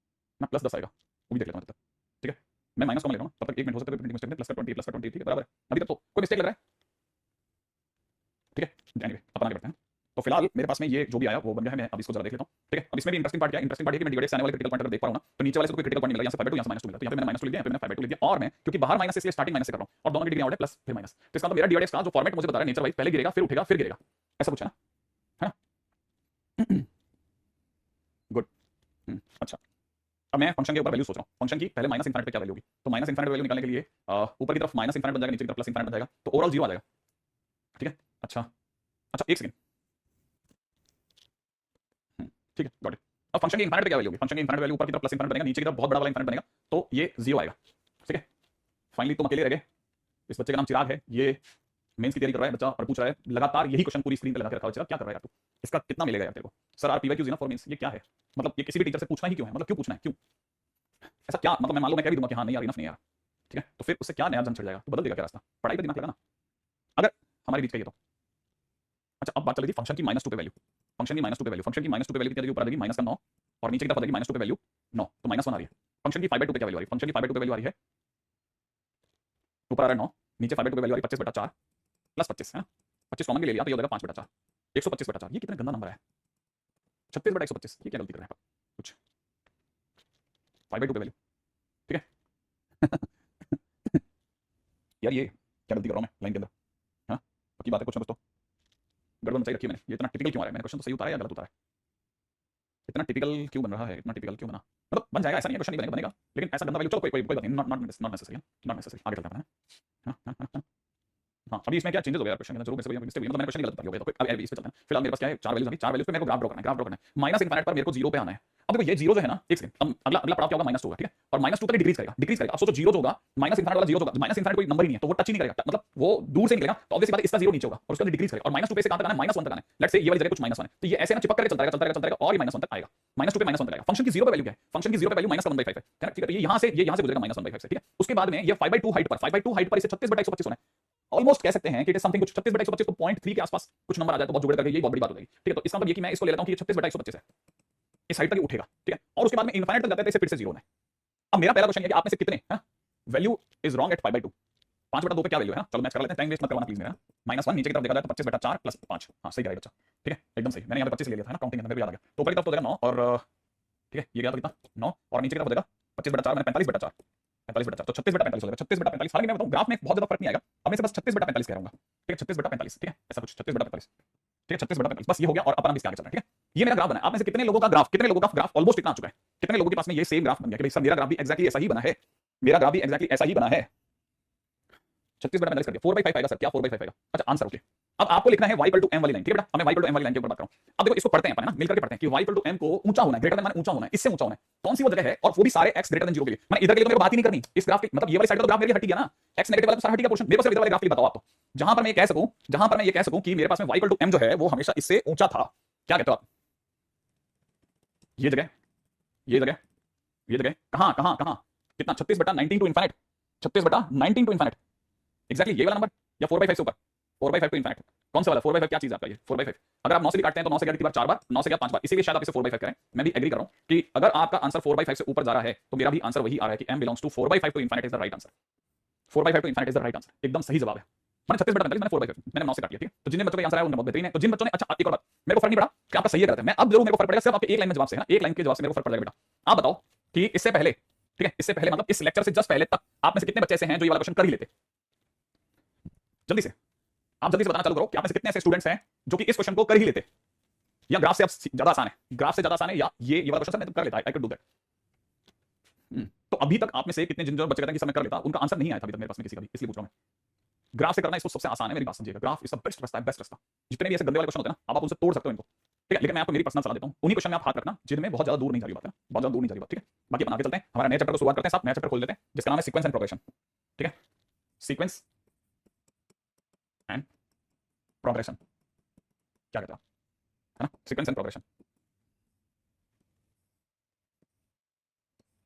[SPEAKER 1] मैं प्लस 10 आएगा वो भी देख लेता हूं तब तक, ठीक है, मैं माइनस कॉमन ले रहा हूं, तब तक 1 मिनट हो सकता है प्रिंटिंग मिस्टेक में, प्लस का 20 ठीक है बराबर है, अभी तक तो कोई मिस्टेक लग रहा है, ठीक है। एनीवे अपन आगे बढ़ते हैं, तो फिलहाल मेरे पास में ये जो भी आया वो बन गया है, मैं अब इसको जरा देख लेता हूँ, ठीक है। अब इसमें भी इंटरेस्टिंग पार्ट क्या है, इंटरेस्टिंग पार्ट है कि मैं डिवाइड आने वाले क्रिटिकल पॉइंट अगर देख पा रहा हूं ना, तो नीचे वाले से कोई क्रिटिकल पॉइंट मिल रहा है, यहाँ से 5/2 यहाँ से -2 मिला, तो यहाँ पे मैंने -2 लिख दिया, यहाँ पे मैंने 5/2 लिख दिया, और मैं क्योंकि बाहर माइनस इसलिए स्टार्टिंग माइनस से कर रहा हूँ और दोनों की डिग्री आउट है प्लस फिर माइनस, तो इसका मतलब मेरा डिवाइड का जो फॉर्मेट मुझे बता रहा है नेचर वाइज पहले गिरेगा फिर उठेगा फिर गिरेगा, ऐसा कुछ है ना, गुड। अच्छा अब मैं फंक्शन के ऊपर वैल्यू सोच रहा हूँ, फंक्शन की पहले माइनस इनफिनिटी पे क्या वैल्यू होगी, तो माइनस इनफिनिटी वैल्यू निकालने के लिए ऊपर की तरफ माइनस इनफिनिटी बन जाएगा, नीचे की तरफ प्लस इनफिनिटी बन जाएगा, तो ओवरऑल 0 आ जाएगा, ठीक है। अच्छा अच्छा एक सेकंड, ठीक है गॉट इट। अब फंक्शन की इनफिनिटी पे क्या वैल्यू होगी, फंक्शन की इनफिनिटी वैल्यू ऊपर की तरफ प्लस इनफिनिटी बनेगा, नीचे की तरफ बहुत बड़ा वाला इनफिनिटी बनेगा, तो ये 0 आएगा, ठीक है। फाइनली तुम अकेले रह गए, इस बच्चे का नाम चिराग है, ये मेंस की तैयारी कर रहा है बच्चा और पूछ रहा है लगातार यही क्वेश्चन पूरी स्क्रीन पे लगा के रखा है, चिराग क्या कर रहा है यार तू, इसका कितना मिलेगा यार तेरे को, sir are PY Q enough for mains, ये क्या है, मतलब ये किसी भी टीचर से पूछना ही क्यों है, मतलब क्यों पूछना है, क्यों ऐसा क्या, मतलब मैं मान लो मैं कह भी दूंगा कि हाँ नहीं यार इनफ नहीं यार, ठीक है, तो फिर उससे क्या नया जन चढ़ जाएगा, तो बदल देगा क्या रास्ता, पढ़ाई पे दिमाग लगा ना, अगर हमारे बीच का ये तो। अच्छा अब बात चल रही थी फंक्शन की -2 पे वैल्यू, फंक्शन की -2 पे वैल्यू, फंक्शन की -2 पे वैल्यू कितनी ऊपर आ जाएगी -9 और नीचे की तरफ आ जाएगी -2 पे वैल्यू 9, तो -1 आ रही है। फंक्शन की 5/2 पे क्या वैल्यू आ रही है, फंक्शन की 5/2 पे वैल्यू आ रही है, ऊपर आ रहा है 9, नीचे 5/2 पे वैल्यू आ रही है 25/4 प्लस 25 है ना, 25 कॉमन भी ले लिया तो ये हो जाएगा 5/4 125/4, ये कितना गंदा नंबर है 36/125, ये क्या गलती कर रहे हैं कुछ 5/2 पे वैल्यू, ठीक है। यार ये क्या गलती कर रहा हूँ मैं लाइन के अंदर, हाँ पक्की बात है कुछ ना कुछ तो गड़बड़ मचाई रखी है मैंने, ये इतना टिपिकल क्यों आ रहा है, मैंने क्वेश्चन तो सही उतारा है या गलत उतारा है, इतना टिपिकल क्यों बन रहा है, इतना टिपिकल क्यों बना, मतलब बन जाएगा ऐसा नहीं है क्वेश्चन नहीं बनेगा बनेगा, लेकिन ऐसा गंदा वैल्यू चलो कोई बात नहीं, नॉट नेसेसरी, नॉट नेसेसरी, आगे चलते हैं। हाँ हाँ अभी इसमें क्या चेंजेस हो गया क्वेश्चन के अंदर, जरूर मेरे से मिस्टेक हुई, मतलब मैंने क्वेश्चन गलत बताया होगा, अब इस पे चलते हैं। फिलहाल मेरे पास क्या है 4 वैल्यूज आ गई, 4 वैल्यूज पे मेरे को ग्राफ ड्रॉ करना है, ग्राफ ड्रॉ करना है माइनस इनफिनिटी पर मेरे को 0 पे आना है। अब देखो ये 0 जो है ना, एक सेकंड, अब अगला अगला पड़ाव क्या होगा -2 होगा, ठीक है, और -2 तक डिक्रीज करेगा, डिक्रीज करेगा। अब सोचो 0 जो होगा माइनस इनफिनिटी वाला 0 होगा, माइनस इनफिनिटी कोई नंबर ही नहीं है तो वो टच ही नहीं करेगा, मतलब वो दूर से निकलेगा, तो ऑब्वियसली बात है इसका 0 नीचे होगा और उसके अंदर डिक्रीज करेगा, और -2 पे से कहां तक आना है -1 तक आना है, लेट्स से ये वाली जगह कुछ -1 है, तो ये ऐसे ना चिपक करके चलता रहेगा चलता रहेगा चलता रहेगा और ये -1 तक आएगा, -2 पे -1 तक आएगा। फंक्शन की 0 पे वैल्यू क्या है, फंक्शन की 0 पे वैल्यू -1/5 है, ठीक है, ये यहां से गुजरेगा -1/5 से, ठीक है। उसके बाद में ये 5/2 हाइट पर इसे 36/125 होना है, ऑलमोस्ट कह सकते हैं कि इट इज समथिंग कुछ 36/125 तो 0.3 के आसपास कुछ नंबर आ जाए तो बहुत जुड़े करके ये बहुत बड़ी बात हो जाएगी, ठीक है। तो इसका मतलब ये कि मैं इसको ले लेता हूं कि ये 36/125 है, इस हाइट तक ये उठेगा, ठीक है, और उसके बाद में इनफिनिट तक जाता है तो इसे फिर से 0 होना है। अब मेरा पहला क्वेश्चन ये कि आप में से कितने वैल्यू इज रॉन्ग एट 5/2, 5/2 पे क्या वैल्यू है ना, चलो मैच कर लेते हैं, टाइम वेस्ट मत करवाना प्लीज मेरा। -1 नीचे की तरफ देखा जाए तो 25/4 प्लस 5, हाँ सही कह रहा है बच्चा, ठीक है एकदम सही, मैंने यहाँ पे 25 ले लिया था ना काउंटिंग अंदर भी याद आ गया, तो ऊपर की तरफ तो हो जाएगा 9 और ठीक है ये गया तो कितना 9 और नीचे की तरफ हो जाएगा 25/4 मैंने 45/4, 45/4, तो 36/45 हो जाएगा, 36/45। हालांकि मैं बताऊं ग्राफ में बहुत ज्यादा फर्क नहीं आएगा, अब मैं इसे बस 36/45 कह रहा हूँ, ठीक है, 36/45, ठीक है, ऐसा कुछ 36/45, ठीक है, 36/45 बस ये हो गया, और अपन इसके आगे चल रहे हैं, ठीक है। ये मेरा ग्राफ बना है, आप में से कितने लोगों का ग्राफ, कितने लोगों का ग्राफ ऑलमोस्ट इतना आ चुका है, कितने लोगों के पास में ये सेम ग्राफ बन गया कि भाई सर मेरा ग्राफ भी एक्जैक्टली ऐसा ही बना है, मेरा ग्राफ भी एक्जैक्टली ऐसा ही बना है। 36/45 कर दिया, 4/5 आएगा सर, क्या 4/5 आएगा? अच्छा आंसर, ओके। अब आपको लिखना है y = m वाली लाइन, ठीक है बेटा, अब मैं y = m वाली लाइन के ऊपर बात करूं। अब देखो इसको पढ़ते हैं अपन, है ना, मिलकर के पढ़ते हैं कि y = m को ऊंचा होना है, ग्रेटर देन माने ऊंचा होना है, इससे ऊंचा होना है, कौन सी वो जगह है, और वो भी सारे x ग्रेटर देन 0 के लिए। मैंने इधर के लिए तो मेरे को बात ही नहीं करनी, इस ग्राफ के मतलब ये वाली साइड का तो ग्राफ मेरी हट गया ना, x नेगेटिव वाला तो सारा हट गया पोर्शन, मेरे को सिर्फ इधर वाले ग्राफ के लिए बताओ आप, तो जहां पर मैं ये कह सकूं, जहां पर मैं ये कह सकूं कि मेरे पास में y = m जो है वो हमेशा इससे ऊंचा था, क्या कहते हो आप? ये जगह, ये जगह, ये जगह, कहां कहां कहां, कितना? 36/19 to infinite, 36/19 to infinite, exactly ये वाला नंबर, या 4/5 से ऊपर, 4/5 टू इनफिनिट, कौन सा वाला 4/5 क्या चीज है आपका ये 4/5? अगर आप 9 से भी काटते हैं तो 9 से गया कितनी बार? 4 बार, 9 से गया 5 बार, इसीलिए शायद आप इसे 4/5 करें। मैं भी एग्री कर रहा हूं कि अगर आपका आंसर 4/5 से ऊपर जा रहा है तो मेरा भी आंसर वही आ रहा है कि m belongs to 4/5 to infinite is the right answer, 4/5 to infinite is the right answer, एकदम सही जवाब है। मैंने 36/45, मैंने 4/5, मैंने 9 से काट लिया, ठीक है। तो जिन बच्चों का आंसर आया उनका बहुत बेहतरीन है, तो जिन बच्चों ने, अच्छा एक और बात, मेरे को फर्क नहीं पड़ा कि आपका सही है गलत है, मैं अब जरूर मेरे को फर्क पड़ेगा सिर्फ आपके एक लाइन में जवाब से, है ना, एक लाइन के जवाब से मेरे को फर्क पड़ जाएगा बेटा। आप बताओ कि इससे पहले, ठीक है, इससे पहले मतलब इस लेक्चर से जस्ट पहले तक आप में से कितने बच्चे ऐसे हैं जो ये वाला क्वेश्चन कर ही लेते? जल्दी से, आप जल्दी से बताना चालू करो कि आप में से कितने ऐसे स्टूडेंट्स हैं जो कि इस क्वेश्चन को कर ही लेते, या ग्राफ से अब ज्यादा आसान है, ग्राफ से ज्यादा आसान है, या ये वाला क्वेश्चन मैं तो कर लेता, आई कुड डू दैट। तो अभी तक आप में से कितने जिन जो बच्चे कहते हैं कि सर मैं कर लेता, उनका आंसर नहीं आया था अभी तक मेरे पास में किसी का भी, इसलिए पूछ रहा हूं मैं। ग्राफ से करना इसको सबसे आसान है, मेरी बात समझिएगा, ग्राफ इज द बेस्ट रास्ता है, बेस्ट रास्ता। जितने भी ऐसे गंदे वाले क्वेश्चन होते हैं ना, आप उनसे तोड़ सकते हो इनको, ठीक है, लेकिन मैं आपको मेरी पर्सनल सलाह देता हूं, उन्हीं क्वेश्चन में आप हाथ रखना जिनमें बहुत ज्यादा दूर नहीं जा रही बात है, बहुत ज्यादा दूर नहीं जा रही बात, ठीक है। बाकी अपन आगे चलते हैं, हमारा नए चैप्टर को शुरुआत करते हैं, साथ नया चैप्टर खोल लेते हैं जिसका नाम है सीक्वेंस एंड प्रोग्रेशन, ठीक है, सीक्वेंस एंड प्रोग्रेशन, क्या कहते हैं, है ना, सीक्वेंस एंड प्रोग्रेशन।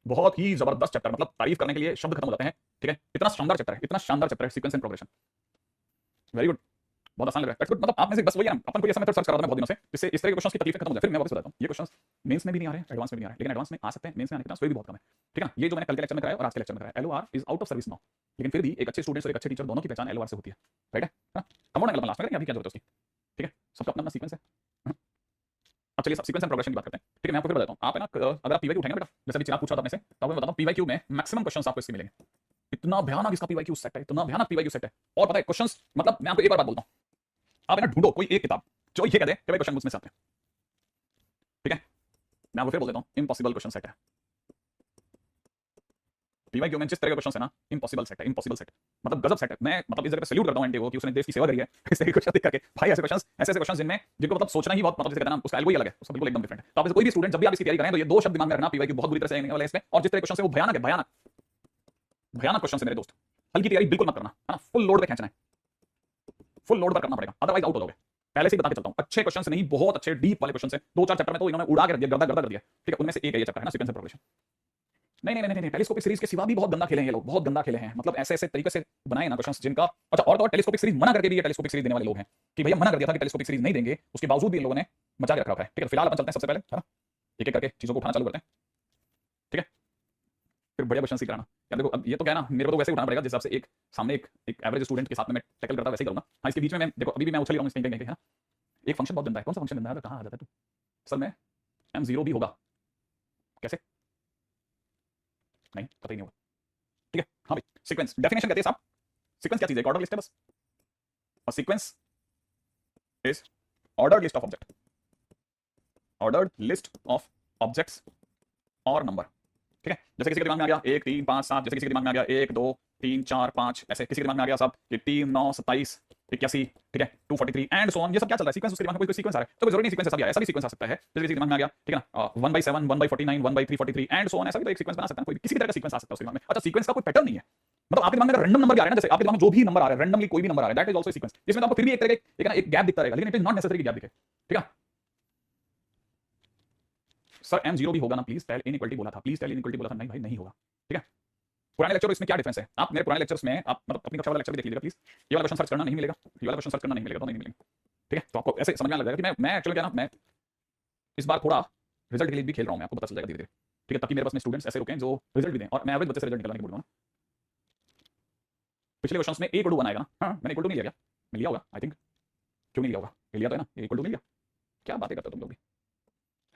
[SPEAKER 1] बहुत ही जबरदस्त चैप्टर, मतलब तारीफ करने के लिए शब्द खत्म हो जाते हैं, ठीक है, इतना शानदार चैप्टर है, इतना शानदार चैप्टर है sequence and progression, very good, बहुत आसान लग रहा है, मतलब आप में से बस वही है ना, अपन को ऐसा मेथड सर्च कर रहा था मैं बहुत दिनों से, जिससे इस तरह के क्वेश्चंस की तकलीफें खत्म हो जाए। फिर मैं वापस बताता हूं, ये क्वेश्चंस मेंस में भी नहीं आ रहे हैं, एडवांस में भी नहीं आ रहे हैं, लेकिन एडवांस में आ सकते हैं, मेंस में आने के चांस भी बहुत कम है, ठीक है ना। ये जो मैंने कल के लेक्चर में कराया और आज के लेक्चर में कराया, LOR is out of service now, लेकिन फिर भी एक अच्छे स्टूडेंट्स और एक अच्छे टीचर दोनों की पहचान LOR से होती है, राइट है, कमांड एंगल लास्ट में करेंगे, अभी क्या जरूरत है उसकी, ठीक है, सबका अपना अपना सीक्वेंस है। अब चलिए सब सीक्वेंस एंड प्रोग्रेशन की बात करते हैं, ठीक है। मैं आपको फिर बताता हूं, आप है ना, अगर आप पीवाईक्यू उठाएंगे बेटा, जैसे अभी चिराग पूछा था अपने से, तो मैं बताता हूं पीवाईक्यू में मैक्सिमम क्वेश्चंस आपको इसके मिलेंगे, इतना भयानक इसका पीवाईक्यू सेट है, इतना भयानक पीवाईक्यू सेट है। और पता है क्वेश्चंस, मतलब मैं आपको एक और बात बोलता हूं, आप है ना ढूंढो कोई एक किताब जो ये कह दे कि भाई क्वेश्चन मुझमें से आते हैं, ठीक है। मैं आपको फिर बोल देता हूं, इम्पॉसिबल क्वेश्चन सेट है पीवाईक्यू में, जिस तरह के क्वेश्चन है ना, इम्पॉसिबल सेट है, इम्पॉसिबल सेट, मतलब गजब सेट है। मैं मतलब इस जगह पे सैल्यूट करता हूं एनटीए को कि उसने देश की सेवा करी है इस तरह के क्वेश्चन देख करके, भाई ऐसे क्वेश्चन जिनमें जिनको मतलब सोचना ही बहुत, मतलब जैसे कहते हैं ना, उसका एल्गो ही अलग है, उसका बिल्कुल एकदम डिफरेंट है। तो आप कोई भी स्टूडेंट जब भी आप इसकी तैयारी करें तो ये दो शब्द दिमाग में रखना, पीवाईक्यू बहुत बुरी तरह से आने वाला है इसमें, और जिस तरह के क्वेश्चन है वो भयानक है, भयानक भयानक क्वेश्चन है मेरे दोस्त, हल्की तैयारी बिल्कुल मत करना, है ना, फुल लोड पे खींचना है, फुल लोड पर करना पड़ेगा, अदरवाइज आउट हो जाओगे। पहले से ही बता के चलता हूं, अच्छे क्वेश्चंस नहीं, बहुत अच्छे डीप वाले क्वेश्चंस हैं, दो चार चैप्टर में तो इन्होंने उड़ा के रख दिया, गर्दा गर्दा कर दिया, ठीक है। उनमें से एक है ये चैप्टर, है ना, सीक्वेंस एंड प्रोग्रेशन। नहीं नहीं नहीं नहीं, टेलीस्कोपिक सीरीज के सिवा भी बहुत गंदा खेले हैं ये लोग, बहुत गंदा खेले हैं, मतलब ऐसे ऐसे तरीके से बनाए ना क्वेश्चंस जिनका, अच्छा और तो टेलीस्कोपिक सीरीज मना करके भी ये टेलीस्कोपिक सीरीज देने वाले लोग हैं कि भैया मना कर दिया था कि टेलीस्कोपिक सीरीज नहीं देंगे, उसके बावजूद भी इन लोगों ने मचा के रखा है, ठीक है। फिलहाल अपन चलते हैं सबसे पहले, है ना, एक एक करके चीजों को उठाना चालू करते हैं, ठीक है, फिर बढ़िया क्वेश्चन सीख कराना। यार देखो अब ये तो क्या है ना, मेरे को तो वैसे उठाना पड़ेगा जिस हिसाब से एक सामने एक एवरेज स्टूडेंट के साथ में मैं टैकल करता वैसे ही करूंगा। हाँ इसके बीच में मैं देखो अभी भी मैं उछल रहा हूँ कहीं कहीं, है ना। एक फंक्शन बहुत गंदा है, कौन सा फंक्शन गंदा है, कहाँ आ जाता है तू असल में, m0 भी होगा कैसे, नहीं पता ही नहीं होगा, ठीक है। हाँ भाई सीक्वेंस डेफिनेशन कहते हैं साहब, सीक्वेंस क्या चीज है, ऑर्डर लिस्ट है बस, और sequence is ordered list of object, ordered list of objects और नंबर, ठीक है। जैसे किसी के दिमाग में आ गया 1 3 5 7, जैसे किसी के दिमाग में आ गया 1 2 3 4 5, ऐसे किसी के दिमाग में आ गया सब कि 3 9 27 81, ठीक है 243 एंड सो ऑन, ये सब क्या चल रहा है सीक्वेंस, उसके दिमाग में कोई सीक्वेंस आ रहा है तो कोई जरूरी नहीं सीक्वेंस ऐसा भी आया, ऐसा भी सीक्वेंस आ सकता है। जैसे किसी के दिमाग में आ गया, ठीक है ना, 1/7 1/49 1/343 एंड सो ऑन, ऐसा भी तो एक सीक्वेंस बना सकता है, कोई किसी भी तरह का सीक्वेंस आ सकता है उसके दिमाग में। अच्छा सीक्वेंस का कोई पैटर्न नहीं है, मतलब आपके दिमाग में रैंडम नंबर भी आ रहे हैं ना, जैसे आपके दिमाग में जो भी नंबर आ रहा है रैंडमली कोई भी नंबर आ रहा है, दैट इज आल्सो सीक्वेंस, जिसमें तो आपको फिर भी एक तरह का एक गैप दिखता रहेगा, लेकिन इट इज नॉट नेसेसरी कि गैप दिखे, ठीक है। सर m0 भी होगा ना प्लीज, टेल इनइक्वालिटी बोला था, प्लीज टेल इनइक्वालिटी बोला था, नहीं भाई नहीं होगा, ठीक है। पुराने लेक्चर इसमें क्या डिफरेंस है, आप मेरे पुराने लेक्चर्स में आप मतलब अपनी कक्षा वाला लेक्चर भी देख लीजिएगा प्लीज, ये वाला क्वेश्चन सर्च करना नहीं मिलेगा, ये वाला क्वेश्चन सर्च करना नहीं मिलेगा, तो नहीं मिलेंगे, ठीक है। तो आपको ऐसे समझ में आ जाएगा कि मैं एक्चुअली क्या ना, मैं इस बार थोड़ा रिजल्ट के लिए भी खेल रहा हूँ, मैं आपको पता चल जाएगा धीरे धीरे, ठीक है, ताकि मेरे पास में स्टूडेंट्स ऐसे रुकें जो रिजल्ट भी दें, और मैं एवरेज बच्चे से रिजल्ट निकालने की बोल रहा हूँ ना। पिछले क्वेश्चंस में a = 1 आएगा ना, हाँ मैंने इक्वल टू नहीं लिया क्या, मैं लिया होगा आई थिंक, क्यों नहीं लिया होगा, ये लिया तो है ना, a = 2 नहीं लिया, क्या बातें करते हो तुम लोग भी।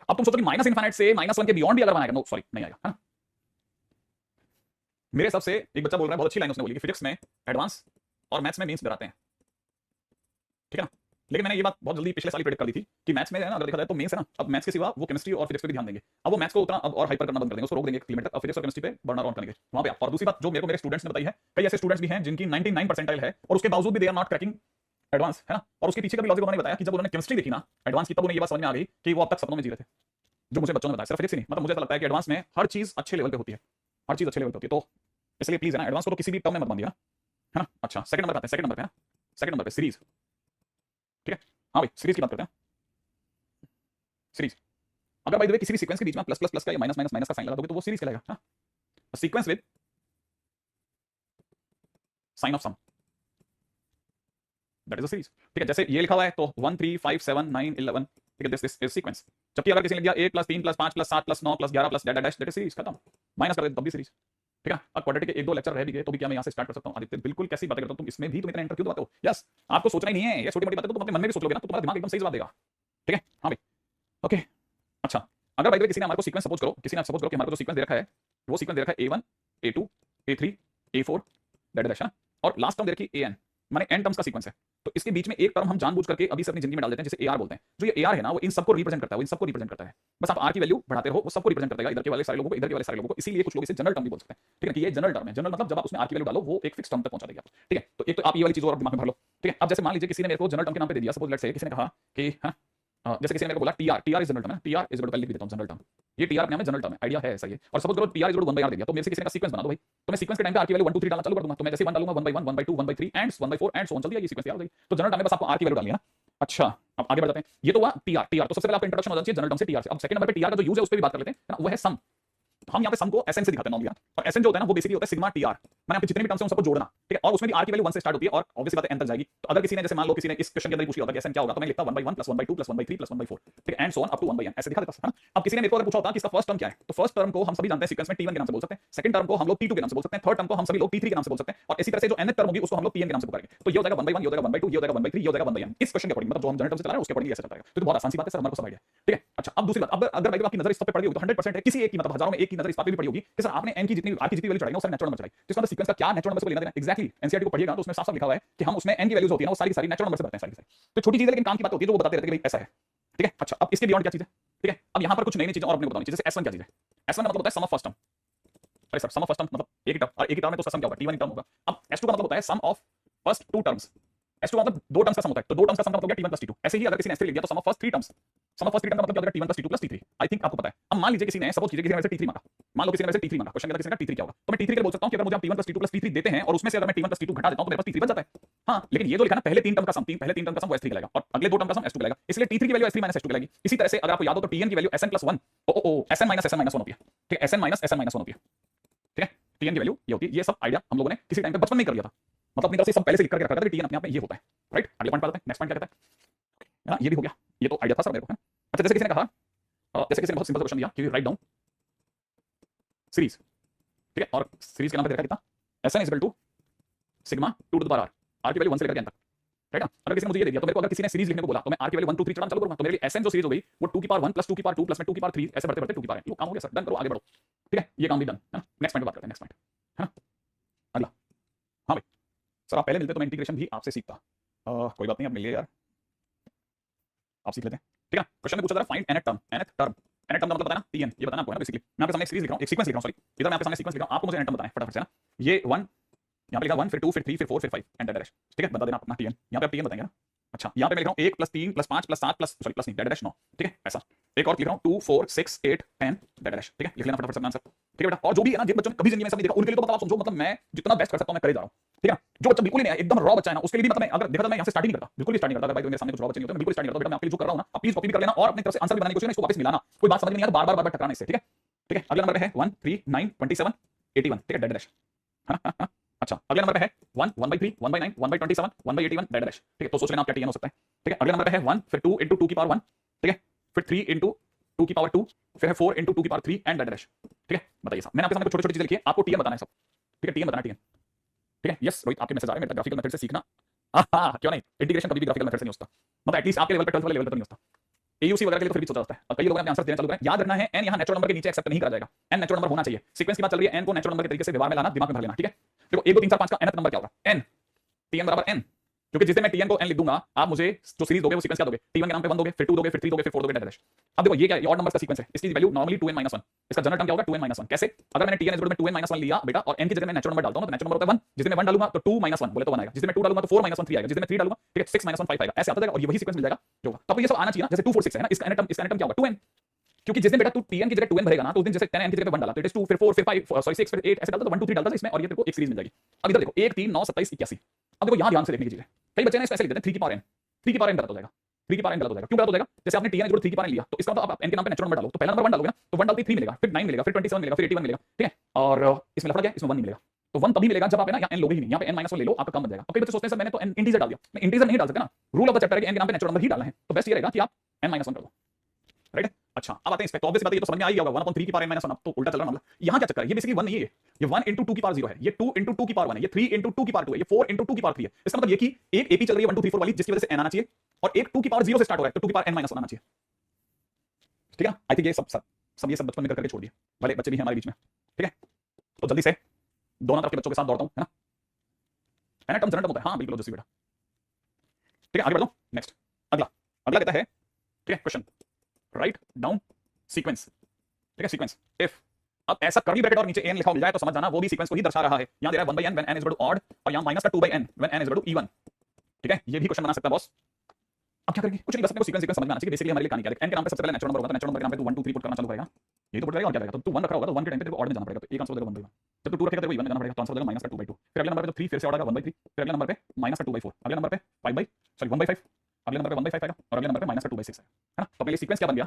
[SPEAKER 1] अब तुम सोचो कि -∞ से -1 के बियॉन्ड भी अगर बनाएगा, नो सॉरी नहीं आएगा, है ना। मेरे हिसाब से एक बच्चा बोल रहा है, बहुत अच्छी लाइन उसने बोली कि फिजिक्स में एडवांस और मैथ्स में मीन्स डराते हैं, ठीक है ना। लेकिन मैंने ये बात बहुत जल्दी पिछले साल प्रेडिक्ट कर दी थी कि मैथ्स में है ना, अगर देखा जाए तो मेंस है ना, अब मैथ्स के सिवा वो केमिस्ट्री और फिजिक्स पे भी ध्यान देंगे। अब वो मैथ्स को उतना अब और हाइपर करना बंद कर देंगे, उसको रोक देंगे एक लिमिट तक, अब फिजिक्स और केमिस्ट्री पे बर्नर ऑन करेंगे वहां पे। और दूसरी बात जो मेरे को मेरे स्टूडेंट्स ने बताई है, कई ऐसे स्टूडेंट्स भी हैं जिनकी 99 परसेंटाइल है और उसके बावजूद भी they are not cracking advance, है ना। और उसके पीछे का भी लॉजिक उन्होंने बताया कि जब उन्होंने केमिस्ट्री देखी ना एडवांस की, तब उन्हें ये बात समझ में आ गई कि वो अब तक सपनों में जी रहे थे, जो मुझे बच्चों ने बताया। सिर्फ फिजिक्स ही नहीं, मतलब मुझे ऐसा लगता है कि एडवांस में हर चीज अच्छे लेवल पे होती है, हर चीज अच्छे लेवल पे होती है। तो इसलिए प्लीज है ना, एडवांस को तो किसी भी टर्म में मत बांधिएगा, है ना। अच्छा, सेकंड नंबर पे आते हैं, सेकंड नंबर पे ना, सेकंड नंबर पे सीरीज, ठीक है। हाँ भाई, सीरीज की बात करते हैं। सीरीज, अगर बाय द वे किसी भी सीक्वेंस के बीच में प्लस प्लस प्लस का या माइनस माइनस माइनस का साइन लगा दोगे तो वो सीरीज कहलाएगा, हाँ। Sequence with sign of sum, that is a series, ठीक है। जैसे ये लिखा हुआ है तो 1 3 5 7 9 11, ठीक है, दिस इज सीक्वेंस। जबकि अगर किसी ने लिख दिया 1 + 3 + 5 + 7 + 9 + 11 + dash dash, that is series, खत्म। माइनस कर दे तब भी सीरीज, ठीक है। अब क्वाड्रेटिक के 1 2 लेक्चर रह भी गए तो भी क्या मैं यहां से स्टार्ट कर सकता हूं? आदित्य बिल्कुल, कैसी बातें करता हूं तुम, इसमें भी तुम इतना एंटर क्यों दबाते हो? यस, आपको सोचना ही नहीं है, ये छोटी मोटी बातें तो तुम अपने मन में भी सोच लोगे ना तो तुम्हारा दिमाग एकदम सही जवाब देगा, ठीक है। हाँ भाई, ओके। अच्छा, अगर बाय द वे किसी ने हमारे को सीक्वेंस सपोज करो, किसी ने सपोज करो कि हमारे को जो सीक्वेंस दे रखा है वो सीक्वेंस दे रखा है A1 A2 A3 A4 that dash, और लास्ट टर्म दे रखी है AN, माने n टर्म्स का सीक्वेंस है। तो इसके बीच में एक टर्म हम जानबूझ करके अभी से अपनी जिंदगी में डाल देते हैं जिसे AR बोलते हैं। जो ये AR है ना, वो इन सबको रिप्रेजेंट करता है, वो इन सबको रिप्रेजेंट करता है। बस आप R की वैल्यू बढ़ाते रहो, वो सबको रिप्रेजेंट करेगा, इधर के वाले सारे लोगों को, इधर के वाले सारे लोगों को। इसीलिए कुछ लोग इसे जनरल टर्म भी बोल सकते हैं, ठीक है, कि ये जनरल टर्म है। जनरल मतलब जब आप उसमें R की वैल्यू डालो वो एक फिक्स टर्म तक पहुंचा देगा, ठीक है। तो एक तो आप ये वाली चीज और दिमाग में भर लो, ठीक है। अब जैसे मान लीजिए किसी ने मेरे को जनरल टर्म के नाम पे दे दिया, सपोज लेट्स से किसी ने कहा कि जैसे किसी ने मेरे को बोला TR इज जनरल टर्म है, TR इज इक्वल टू, लिख भी देता हूं जनरल टर्म, ये TR अपने नाम में जनरल टर्म है, आइडिया है ऐसा ये। और सपोज करो TR is equal to 1/r दे दिया, तो मेरे से किसी ने कहा सीक्वेंस बना दो भाई, तो मैं सीक्वेंस के टाइम पे R की वैल्यू 1 2 3 डालना चालू कर दूंगा। तो मैं जैसे 1 डालूंगा 1/1 1/2 1/3 एंड 1/4 एंड सो ऑन, चल दिया, ये सीक्वेंस तैयार हो गई। तो जनरल टर्म में बस आपको R की वैल्यू डालनी है ना। अच्छा, अब आगे बढ़ जाते हैं। ये तो हुआ TR, तो सबसे पहले आपका इंट्रोडक्शन हो जाना चाहिए जनरल टर्म से TR से। अब सेकंड नंबर पे TR का जो यूज है उस पर भी बात कर लेते हैं, वो है सम। तो हम यहाँ पे सम को SN से दिखाते हैं नॉर्मली, और SN जो होता है ना वो बेसिकली होता है सिग्मा TR, मैंने आपके जितने भी टर्म्स हैं उन सबको जोड़ना, ठीक है। और उसमें भी R की वैल्यू 1 से स्टार्ट होती है और ऑब्वियसली बात है n तक जाएगी। तो अगर किसी ने जैसे मान लो किसी ने इस क्वेश्चन के अंदर पूछ लिया होता है कि SN क्या होगा, तो मैं लिखता 1/1 + 1/2 + 1/3 + 1/4, ठीक है, and so on up to 1/n, ऐसे दिखा देता है ना। अब किसी ने मेरे को अगर पूछा होता कि इसका फर्स्ट टर्म क्या है, तो फर्स्ट टर्म को हम सभी जानते हैं सीक्वेंस में T1 के नाम से बोल सकते हैं, सेकंड टर्म को हम लोग T2 के नाम से बोल सकते हैं, थर्ड टर्म को हम सभी लोग T3 के नाम से बोल सकते हैं, और इसी तरह से जो nth टर्म होगी उसको हम लोग Tn के नाम से पुकारेंगे। तो ये हो जाएगा 1/1, ये हो जाएगा 1/2, ये हो जाएगा 1/3, ये हो जाएगा 1/n, इस क्वेश्चन के अकॉर्डिंग, मतलब जो हम जनरल टर्म से चला रहे हैं उसके अकॉर्डिंग ऐसे चलता है। तो बहुत आसान सी बात है सर, हमारे को सब आइडिया, ठीक है। अच्छा, अब दूसरी बात, अब अगर भाई आपकी नजर इस सब पे पड़ गई तो 100% है, किसी एक की मतलब हजारों में एक की नजर इस बात पे भी पड़ी होगी कि सर आपने n की जितनी R की जितनी वैल्यू चढ़ाई ना वो सारी नेचुरल नंबर चढ़ाई, तो इसका मतलब सीक्वेंस का क्या नेचुरल नंबर से लेना देना? एग्जैक्टली, एनसीईआरटी को पढ़िएगा तो उसमें साफ-साफ लिखा हुआ है कि हम उसमें n की वैल्यूज होती है ना वो सारी की सारी नेचुरल नंबर से भरते हैं, सारी की सारी। तो छोटी चीज है लेकिन काम की बात होती है, जो वो बताते रहते हैं कि भाई ऐसा है, ठीक है। अच्छा, अब इसके बियॉन्ड क्या चीज है, ठीक है। अब यहाँ पर कुछ नई नई चीजें और अपने को बतानी चाहिए, जैसे S1 क्या चीज है? S1 का मतलब होता है सम ऑफ फर्स्ट टर्म। अरे sir, sum of first term मतलब एक ही टर्म, और एक ही टर्म में तो उसका सम क्या होगा? T1 टर्म होगा। अब S2 का मतलब होता है sum of first two terms. S2 का मतलब दो टर्म्स का सम होता है, तो दो टर्म्स का सम का मतलब T1 + T2। ऐसे ही अगर किसी ने S3 लिख दिया तो sum of first three terms, sum of first three term का मतलब क्या होगा? T1 + T2 + T3। I think आपको पता है। अब मान लीजिए किसी ने सपोज कीजिए किसी ने मेरे से T3 मांगा, मान लो किसी ने मेरे से T3 मांगा, क्वेश्चन के अंदर किसी ने कहा T3 क्या होगा, तो मैं T3 के लिए बोल सकता हूं कि अगर मुझे आप T1 + T2 + T3 देते हैं और उसमें से अगर मैं T1 + T2 घटा देता हूं तो मेरे पास T3 बच जाता है। हाँ, लेकिन ये जो लिखा ना पहले तीन टर्म का सम, पहले तीन टर्म का सम वो S3 कहलाएगा और अगले दो टर्म का सम S2 कहलाएगा, इसलिए T3 की वैल्यू S3 - S2 कहलाएगी। इसी तरह से अगर आपको याद हो तो Tn की वैल्यू Sn + 1 Sn - Sn - 1 होती है, ठीक है, Sn - Sn - 1 होती है, ठीक है। Tn की वैल्यू ये होती है। ये सब आइडिया हम लोगों ने किसी टाइम पे बचपन में कर लिया था, मतलब अपनी तरफ से सब पहले से लिख करके रखा था कि Tn अपने आप में ये होता है, राइट। अगले पॉइंट पर आते हैं, नेक्स्ट पॉइंट क्या कहता है ना, ये भी हो गया, ये तो आइडिया था सर मेरे को, है। अच्छा, जैसे किसी ने कहा, जैसे किसी ने बहुत सिंपल क्वेश्चन दिया कि राइट डाउन सीरीज, ठीक है, और सीरीज के नाम पे देखा कितना Sn = sigma 2 to the power r की वैल्यू 1 से लेकर n तक, राइट ना। अगर किसी ने मुझे ये दे दिया तो मेरे को अगर किसी ने सीरीज लिखने को बोला तो मैं r की वैल्यू 1 2 3 चढ़ाना चालू करूंगा, तो मेरे लिए Sn जो सीरीज हो गई वो 2 की पावर 1 + 2 की पावर 2 + 2 की पावर 3 ऐसे बढ़ते बढ़ते 2 की पावर n, काम हो गया सर, डन करो, आगे बढ़ो, ठीक है। ये काम भी डन है ना। नेक्स्ट पॉइंट पे बात करते हैं, नेक्स्ट पॉइंट, है ना, अगला। हाँ भाई, सर आप पहले मिलते तो मैं इंटीग्रेशन भी आपसे सीखता, कोई बात नहीं, अब मिलिए यार, आप सीख लेते हैं, ठीक है। क्वेश्चन में पूछा जा रहा है find nth term, nth term, nth term का मतलब बताना Tn, ये बताना आपको है ना। बेसिकली मैं आपके सामने एक सीरीज लिख रहा हूं, एक सीक्वेंस लिख रहा हूं, सॉरी, इधर मैं आपके सामने सीक्वेंस लिख रहा हूं, आपको मुझे nth टर्म बताना है फटाफट से ना। ये 1 यहाँ पे लिखा 1 फिर 2 फिर 3 फिर 4 फिर 5 एंड डैश, ठीक है, बता देना अपना Tn। यहाँ पे आप Tn बताएंगे ना। अच्छा, यहाँ पे मैं लिख रहा हूँ 1 + 3 + 5 + 7 सॉरी प्लस नहीं डैश 9, ठीक है, ऐसा। एक और लिख रहा हूँ 2 4 6 8 10 डैश, ठीक है, लिख लेना फटाफट से आंसर, ठीक है बेटा। और जो भी है ना, जिन बच्चों ने कभी जिंदगी में सब नहीं देखा उनके लिए तो मतलब आप समझो, मतलब मैं जितना बेस्ट कर सकता हूँ मैं करे जा रहा हूँ, ठीक है। जो बच्चा बिल्कुल ही नहीं है, एकदम रॉ बच्चा है ना, उसके लिए भी मतलब मैं अगर देखा तो मैं यहाँ से स्टार्ट नहीं करता, बिल्कुल ही स्टार्ट नहीं करता। भाई मेरे सामने कुछ रॉ बच्चे नहीं होते, मैं बिल्कुल स्टार्ट नहीं करता। बेटा मैं आपके लिए जो कर रहा हूँ ना, आप प्लीज कॉपी भी कर लेना और अपनी तरफ से आंसर भी बनाने की कोशिश करना, इसको वापस मिलाना। कोई बात समझ में नहीं आ तो बार बार टकराना इससे, ठीक है, ठीक है। अगला नंबर पे है 1 3 9 27 81, ठीक है, डैश। अच्छा, अगले नंबर पे है 1 1/3 1/9 1/27 1/81 डैश, ठीक है। तो सोच लेना आप क्या Tn हो सकता है, ठीक है। अगले नंबर पे है 1 फिर 2 × 2 की पावर 1, ठीक है, फिर 3 × 2 की पावर 2 फिर है 4 × 2 की पावर 3 एंड डैश, ठीक है। बताइए साहब, मैंने आपके सामने कुछ छोटी-छोटी चीजें लिखी है, आपको Tn बताना है सब, ठीक है, Tn बताना, Tn, ठीक है। यस रोहित, आपके मैसेज आ रहे हैं, मेरा ग्राफिकल मेथड से सीखना, हां क्यों नहीं, इंटीग्रेशन कभी भी ग्राफिकल मेथड से नहीं होता, मतलब एटलीस्ट आपके लेवल पे 12th वाले लेवल पे तो नहीं होता, एयूसी वगैरह के लिए तो फिर भी सोचा जाता है। अब कई लोगों ने अपने आंसर देना चालू करें। याद रखना है एन यहाँ नेचुरल नंबर के नीचे एक्सेप्ट नहीं करा जाएगा, एन नेचुरल नंबर होना चाहिए। सीक्वेंस की बात चल रही है, एन को नेचुरल नंबर के तरीके से व्यवहार में लाना, दिमाग में भर लेना, ठीक है। देखो 1 2 3 4 5 का nth नंबर क्या होगा, n, tn बराबर n, क्योंकि जिसे मैं tn को n लिख दूंगा, आप मुझे जो सीरीज दोगे वो सीक्वेंस क्या दोगे, t1 के नाम पे 1 दोगे, फिर 2 दोगे, फिर 3 दोगे, फिर 4 दोगे, डैश। अब देखो ये क्या है, ऑड नंबर्स का सीक्वेंस है, इसकी वैल्यू नॉर्मली 2n - 1, इसका जनरल टर्म क्या होगा 2n - 1। कैसे, अगर मैंने tn में 2n - 1 लिया बेटा और n की जगह मैं नेचुरल नंबर डालता हूं तो नेचुरल नंबर होता है 1, जिसे मैं 1 डालूंगा तो 2 - 1 बोले तो 1 आएगा, जिसे मैं 2 डालूंगा तो 4 - 1 3 आएगा, जिसे मैं 3 डालूंगा ठीक है 6 - 1 5 आएगा, ऐसे आता जाएगा और ये वही सीक्वेंस मिल जाएगा जो होगा। तो आपको ये सब आना चाहिए ना, जैसे 2 4 6 है ना, इसका n टर्म क्या होगा 2n, क्योंकि जिस दिन बेटा तू tn की जगह 2n भरेगा ना तो उस दिन जैसे 10n की जगह पे 1 डाला तो इट इज 2 फिर 4 फिर 5 सॉरी 6 फिर 8 ऐसे डालता तो 1 2 3 डालता इसमें और ये तेरे को एक सीरीज मिल जाएगी। अब इधर देखो 1 3 9 27 81। अब देखो यहां ध्यान से देखने की चीज है, कई बच्चे ना इसको ऐसे लिख देते हैं 3 की पावर n, 3 की पावर n गलत हो जाएगा, 3 की पावर n गलत हो जाएगा। क्यों गलत हो जाएगा, जैसे आपने tn 3 की पावर n लिया तो इसका मतलब आप n के नाम पे नेचुरल नंबर डालो, तो पहला नंबर 1 डालोगे ना तो 1 डालते ही 3 मिलेगा, फिर 9 मिलेगा, फिर 27 मिलेगा, फिर 81 मिलेगा, ठीक है। और इसमें लफड़ा क्या है, इसमें 1 नहीं मिलेगा, तो 1 तभी मिलेगा जब आप है ना यहाँ n लोगे ही नहीं, यहाँ पे n - 1 ले लो आपका कम बन जाएगा। अब कई बच्चे सोचते हैं सर मैंने तो n इंटीजर डाल दिया, मैं इंटीजर नहीं डाल सकता ना, रूल ऑफ द चैप्टर है कि n के नाम पे नेचुरल नंबर ही डालना है, तो बेस्ट ये रहेगा कि आप n - 1 कर दो, राइट है। अच्छा अब आते हैं इस पे, तो ऑब्वियस बात है ये तो समझ में आ ही गया होगा 1/3 की पावर n - 1, अब तो उल्टा चल रहा है मामला। यहाँ क्या चक्कर है, ये बेसिकली 1 नहीं है, ये 1 × 2 की पावर 0 है, ये 2 × 2 की पावर 1 है, ये 3 × 2 की पावर 2 है, ये 4 × 2 की पावर 3 है। इसका मतलब ये कि एक एपी चल रही है 1 2 3 4 वाली जिसकी वजह से n आना चाहिए और एक 2 की पावर 0 से स्टार्ट हो रहा है तो 2 की पावर n - 1 आना चाहिए, ठीक है। आई थिंक ये सब बचपन में करके छोड़ दिए, भले बच्चे भी हैं हमारे बीच में, ठीक है। तो जल्दी से दोनों तरफ के बच्चों के साथ दौड़ता हूं, है ना टर्म जनरल होता है, हाँ बिल्कुल जैसे बेटा, ठीक है। आगे बढ़ो, नेक्स्ट अगला अगला कहता है, ठीक है, क्वेश्चन राइट डाउन सीक्वेंस, ठीक है, सीक्वेंस इफ, अब ऐसा कर्ली ब्रैकेट और नीचे n लिखा मिल जाए तो समझ जाना वो भी सीक्वेंस को ही दर्शा रहा है। यहां दे रहा है 1/n when n is equal to odd और यहां माइनस का 2/n when n is equal to even, ठीक है। ये भी क्वेश्चन बना सकता है बॉस। अब क्या करेंगे, कुछ नहीं, बस अपने को सीक्वेंस समझ में आना चाहिए। बेसिकली हमारे लिए कहानी क्या है, n के नाम पे सबसे पहले नेचुरल नंबर होगा, नेचुरल नंबर के नाम पे तू 1 2 3 पुट करना चालू करेगा, ये तो पुट करेगा और क्या करेगा, तो तू 1 रख रहा होगा तो 1 के टाइम पे तेरे को ऑड में जाना पड़ेगा, तो एक आंसर हो जाएगा 1/1, जब तू 2 रखेगा तेरे को इवन में जाना पड़ेगा, तो आंसर हो जाएगा माइनस का 2/2, फिर अगले नंबर पे तो 3 फिर से ऑड आएगा 1/3, फिर अगले नंबर पे माइनस का 2/4, अगले नंबर पे 1/5, अगले नंबर पे 1/5 आएगा और अगले नंबर पे माइनस का 2/6 आएगा, है ना। तो पहले सीक्वेंस क्या बन गया,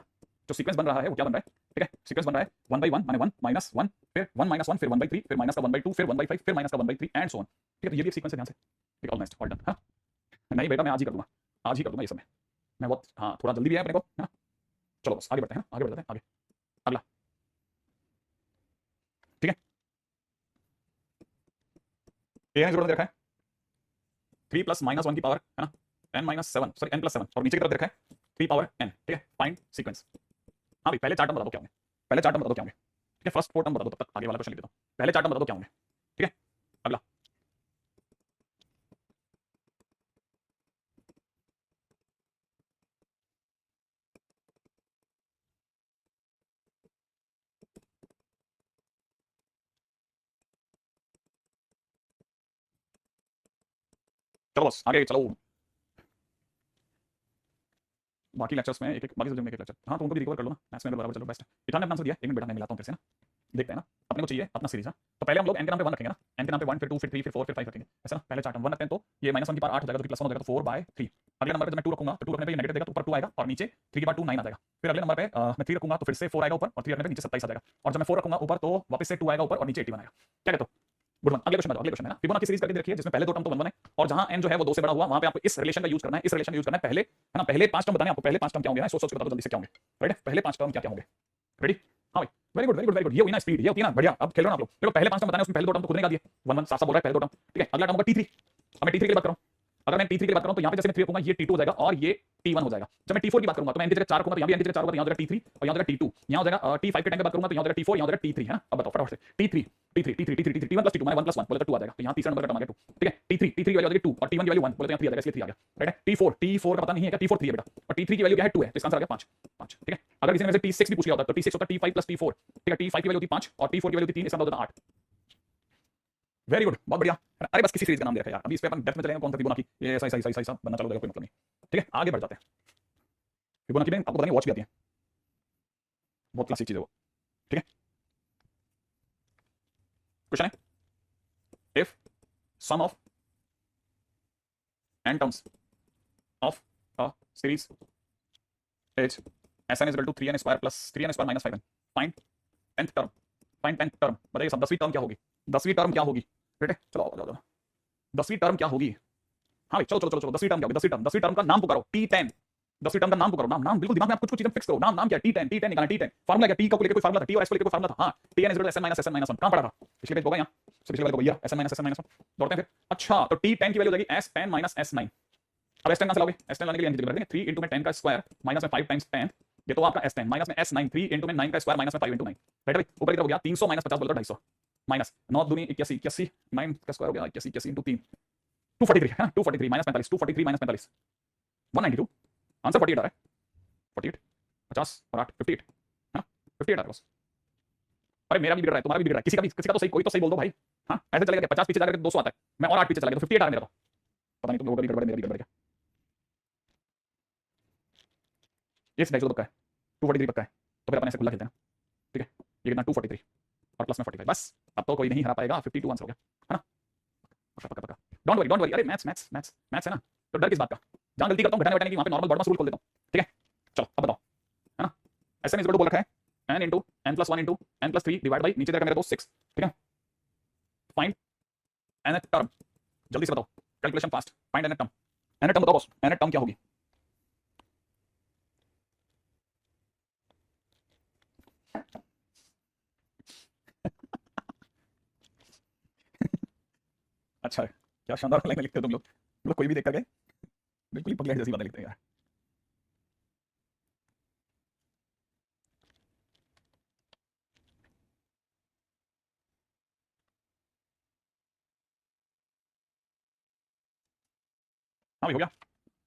[SPEAKER 1] जो सीक्वेंस बन रहा है वो क्या बन रहा है, ठीक है, सीक्वेंस बन रहा है 1/1 माने 1 माइनस 1 फिर 1 माइनस 1 फिर 1/3 फिर माइनस का 1/2 फिर 1/5 फिर माइनस का 1/3 एंड सो ऑन, ठीक है। तो ये भी एक सीक्वेंस है ध्यान से, ठीक है, ऑलमोस्ट ऑल डन, हां नहीं बेटा मैं आज ही कर दूंगा, आज ही कर दूंगा ये सब मैं बहुत, हाँ थोड़ा जल्दी भी है अपने को, है ना। चलो बस आगे बढ़ते हैं, आगे बढ़ते हैं, आगे अगला, ठीक है। ये जरूरत देखा है 3 + -1 की पावर, है ना, n - 7 सॉरी n + 7 और नीचे की तरफ देखा है 3 पावर n, ठीक है। फाइंड सीक्वेंस, हाँ भाई पहले 4 टर्म बता दो क्या होंगे, पहले 4 टर्म बता दो क्या होंगे, ठीक है। फर्स्ट 4 टर्म बता दो, तब तक आगे वाला क्वेश्चन लिख देता हूं, पहले 4 टर्म बता दो क्या होंगे, ठीक है। अगला चलो बस आगे चलो, बाकी लेक्चर्स में एक एक बाकी सब्जेक्ट में एक लेक्चर, हाँ तो उनको भी रिकवर कर लो ना, मैथ्स में बराबर चलो बेस्ट है। इठान ने अपना आंसर दिया, एक मिनट बेटा मैं मिलाता हूं फिर से ना, देखते हैं ना अपने को चाहिए अपना सीरीज, तो पहले हम लोग n के नाम पे 1 रखेंगे ना, n के नाम पे 1 फिर 2 फिर 3 फिर 4 फिर 5 रखेंगे, ऐसा ना। पहले 4 टर्म 1 रखते हैं तो ये -1 की पावर 8 हो जाएगा तो +1 हो जाएगा तो 4/3। अगले नंबर पे जब मैं 2 रखूंगा तो 2 रखने पे ये नेगेटिव देगा तो ऊपर 2 आएगा और नीचे 3 की पावर 2 9 आ जाएगा। फिर अगले नंबर पे मैं 3 रखूंगा तो फिर से 4 आएगा ऊपर और 3 रखने पे नीचे 27 आ जाएगा, और जब मैं 4 रखूंगा ऊपर तो वापस से 2 आएगा ऊपर और नीचे 81 आएगा। क्या कहते हो, गुड वन। अगले क्वेश्चन अगले क्वेश्चन है ना, फिबोनाची सीरीज करके देखिए जिसमें पहले 2 टर्म तो 1 1 है और जहां n जो है वो 2 से बड़ा हुआ वहां पे आपको इस रिलेशन का यूज करना है, इस रिलेशन का यूज करना है पहले, है ना। पहले 5 टर्म बताने आपको, पहले 5 टर्म क्या होंगे ना, सोच सोच के बता दो जल्दी से क्या होंगे, राइट। पहले 5 टर्म क्या क्या होंगे, रेडी, हाँ भाई very good very good very good, ये हुई ना स्पीड, ये होती है ना बढ़िया। अब खेल रहे हो ना आप लोग, देखो पहले 5 टर्म बताने उसमें पहले 2 टर्म तो खुद निकाल दिए, 1 1 साफ बोल रहा है पहले 2 टर्म, ठीक है। अगला टर्म होगा t3, अब मैं t3 की बात करूं, अगर मैं t3 की बात करूं तो यहां पे जैसे मैं 3 रखूंगा ये t2 हो जाएगा और ये t1 हो जाएगा। जब मैं t4 की बात करूंगा तो मैं n की जगह 4 रखूंगा तो यहां भी n की जगह 4 होगा तो यहां हो जाएगा t3 और यहां हो जाएगा t2, यहां हो जाएगा t5 के टाइम पे बात करूंगा तो यहां हो जाएगा t4 यहां हो जाएगा t3, है ना। अब बताओ फटाफट से t3 t3 t3 t3 t3 t1 + t2 माने 1 + 1 बोले तो 2 आ जाएगा, तो यहां तीसरा नंबर का टर्म आ गया 2, ठीक है। t3 की वैल्यू आ जाएगी 2 और t1 की वैल्यू 1 बोले तो यहां 3 आ जाएगा, इसलिए 3 आ गया, राइट है। t4 का पता नहीं है क्या, t4 3 है बेटा और t3 की वैल्यू क्या है 2 है, तो इसका आंसर आ गया 5 5, ठीक है। अगर किसी ने मेरे से t6 भी पूछ लिया होता तो t6 होता t5 + t4, ठीक है। t5 की वैल्यू होती 5 और t4 की वैल्यू होती 3, इसका मतलब होता 8। वेरी गुड, बहुत बढ़िया। अरे बस किसी सीरीज का नाम देखा यार, अभी इस पे अपन डेप्थ में चलेंगे कौन सा फिबोनाची, ये ऐसा ऐसा ऐसा बनना चालू हो जाएगा, कोई मतलब नहीं, ठीक है। आगे बढ़ जाते हैं, फिबोनाची में आपको बताएंगे वॉच भी आती है, बहुत क्लासिक चीज है वो, ठीक है। क्वेश्चन है if sum of n terms of a series is Sn is equal to 3n square plus 3n square minus 5n, find 10th term, find 10th term. बताइए सब 10वीं टर्म क्या होगी, 10वीं टर्म क्या होगी, ठीक है। चलो जाओ जाओ, 10वीं टर्म क्या होगी, हाँ भाई चलो चलो चलो चलो 10वीं टर्म क्या होगी, 10वीं टर्म का नाम पुकारो t10, 10वीं टर्म का नाम पुकारो, नाम दिल्कुल दिमाग में आप कुछ कुछ चीजें फिक्स करो, नाम क्या है, t10 निकालना, t10 फार्मूला क्या, t का को लेकर कोई फार्मूला था, t और s को लेकर कोई फार्मूला था, हाँ tn is equal to Sn - Sn - 1 कहां पढ़ा था, पिछले पेज होगा यहां से, पिछले वाले को भैया Sn - Sn - 1 दौड़ते हैं फिर। अच्छा तो t10 की वैल्यू हो जाएगी Sn - S9, अब एस टेन कहां से लाओगे? एस टेन लाने के लिए एन की जगह रख देंगे 3 इंटू में 10 का स्क्वायर माइनस में 5 टाइम्स 10, ये तो आपका एस टेन माइनस में एस 9 3 इंटू में 9 का स्क्वायर माइनस में 5 इंटू 9, राइट भाई। ऊपर की तरफ हो गया 300 माइनस 50 बोला तो 250 माइनस 9 दूनी 81 81 9 का स्क्वायर हो गया 81 81 इंटू 3 243 है ना, 243 माइनस 45 243 माइनस 45 192, आंसर 48 आ रहा है 48 50 और 8 58 है ना 58 आ रहा है बस। अरे मेरा भी बिगड़ रहा है, तुम्हारा भी बिगड़ रहा है, किसी का तो सही, कोई तो सही बोल दो भाई। हाँ ऐसे चलेगा, 50 पीछे जाकर 200 आता है, मैं और 8 पीछे चला गया तो 58 आ रहा है मेरा तो। पता नहीं तुम लोगों का भी गड़बड़ है, मेरा भी गड़बड़ है क्या? ये 250 पक्का है, 243 पक्का है, तो फिर अपन ऐसे खुला खेलते हैं, ठीक है। ये कितना 243 और प्लस में 45, बस अब तो कोई नहीं हरा पाएगा, 52 आंसर हो गया है ना, पक्का पक्का पक्का। डोंट वरी, अरे मैथ्स मैथ्स मैथ्स मैथ्स है ना, तो डर किस बात का? जहां गलती करता हूं घटाने वटाने की वहां पे नॉर्मल बॉड मास रूल खोल देता हूं, ठीक है। चलो अब बताओ, है ना। ऐसे में इस बोल रखा है n into n plus 1 into n plus 3 divide by नीचे देगा मेरे दोस्त 6, ठीक है। फाइंड nth टर्म, जल्दी से बताओ, calculation fast, find nth term, nth term बताओ बॉस, nth टर्म क्या होगी? अच्छा है, क्या शानदार लाइन लिखते हो तुम लोग, मतलब कोई भी देख कर गए, बिल्कुल ही पगलेट जैसी बातें लिखते हैं यार। हाँ भाई हो गया,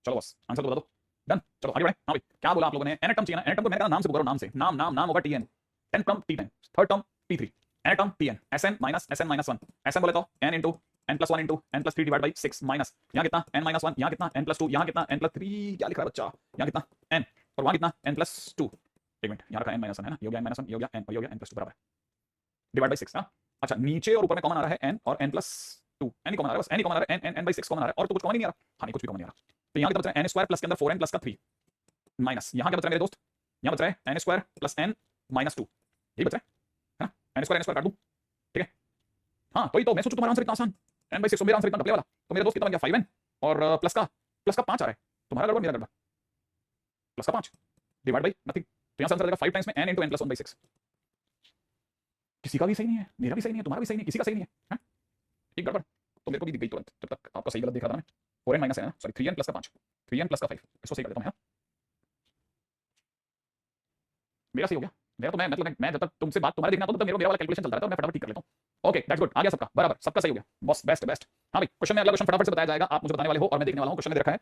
[SPEAKER 1] चलो बस आंसर तो बता दो, डन। चलो आगे बढ़े। हाँ भाई क्या बोला आप लोगों ने? एन टर्म चाहिए ना, एन टर्म को मैंने कहा नाम से पुकारो, नाम से, नाम नाम नाम होगा TN, 10 term T ten, third term T three, N term TN, SN minus 1, SN बोले तो N into n plus 1 into n plus 3 divide by 6 minus यहाँ कितना n माइनस 1, यहाँ कितना n प्लस 2, यहाँ कितना n प्लस 3, क्या लिख रहा है बच्चा, यहाँ कितना n और वहाँ कितना n प्लस 2, एक मिनट यहाँ रखा n माइनस 1 है ना, ये हो गया n माइनस 1, ये हो गया n और ये हो गया n प्लस 2 बराबर डिवाइड बाई 6 ना। अच्छा नीचे और ऊपर में कॉमन आ रहा है n और n प्लस 2, n ही कॉमन आ रहा है, बस n ही कॉमन आ रहा है, n बाई 6 कॉमन आ रहा है, और तो कुछ कॉमन ही नहीं आ रहा। हाँ नहीं कुछ भी कॉमन नहीं आ रहा, तो यहाँ कितना बच रहा है n स्क्वायर प्लस के अंदर 4n प्लस का 3 माइनस यहाँ क्या बच रहा है मेरे दोस्त, यहाँ बच रहा है n square plus n minus 2, यही बच रहा है ना, n स्क्वायर काट दूं, ठीक है। हाँ तो ही तो मैं सोचूं तुम्हारा आंसर इतना आसान, n बाई 6, मेरा आंसर इतना डबले वाला, तो मेरे दोस्त कितना बन गया 5n और प्लस का 5 आ रहा है, तुम्हारा गड़बड़ मेरा गड़बड़, प्लस का 5 डिवाइड बाई नथिंग, तो यहाँ से आंसर आ जाएगा 5 टाइम्स में n into n plus 1 by 6। किसी का भी सही नहीं है, मेरा भी सही नहीं है, तुम्हारा भी सही नहीं है, किसी का सही नहीं है, एक गड़बड़ तो मेरे को भी दिख गई तुरंत, जब तक आपका सही गलत देखा था मैं। 4n माइनस है ना, सॉरी 3n प्लस का 5, 3n प्लस का 5, इसको सही कर देता हूँ। मेरा सही हो गया, मेरा तो मैं मतलब मैं जब तक तुमसे बात तुम्हारे देखना तो तब मेरा वाला कैलकुलेशन चलता रहता है, मैं फटाफट ठीक कर लेता हूँ। ओके दैट्स गुड, आ गया सबका बराबर, सबका सही हो गया बॉस, बेस्ट बेस्ट। हाँ भाई क्वेश्चन में अगला क्वेश्चन फटाफट से बताया जाएगा, आप मुझे बताने वाले हो और मैं देखने वाला हूँ। क्वेश्चन में दे रखा है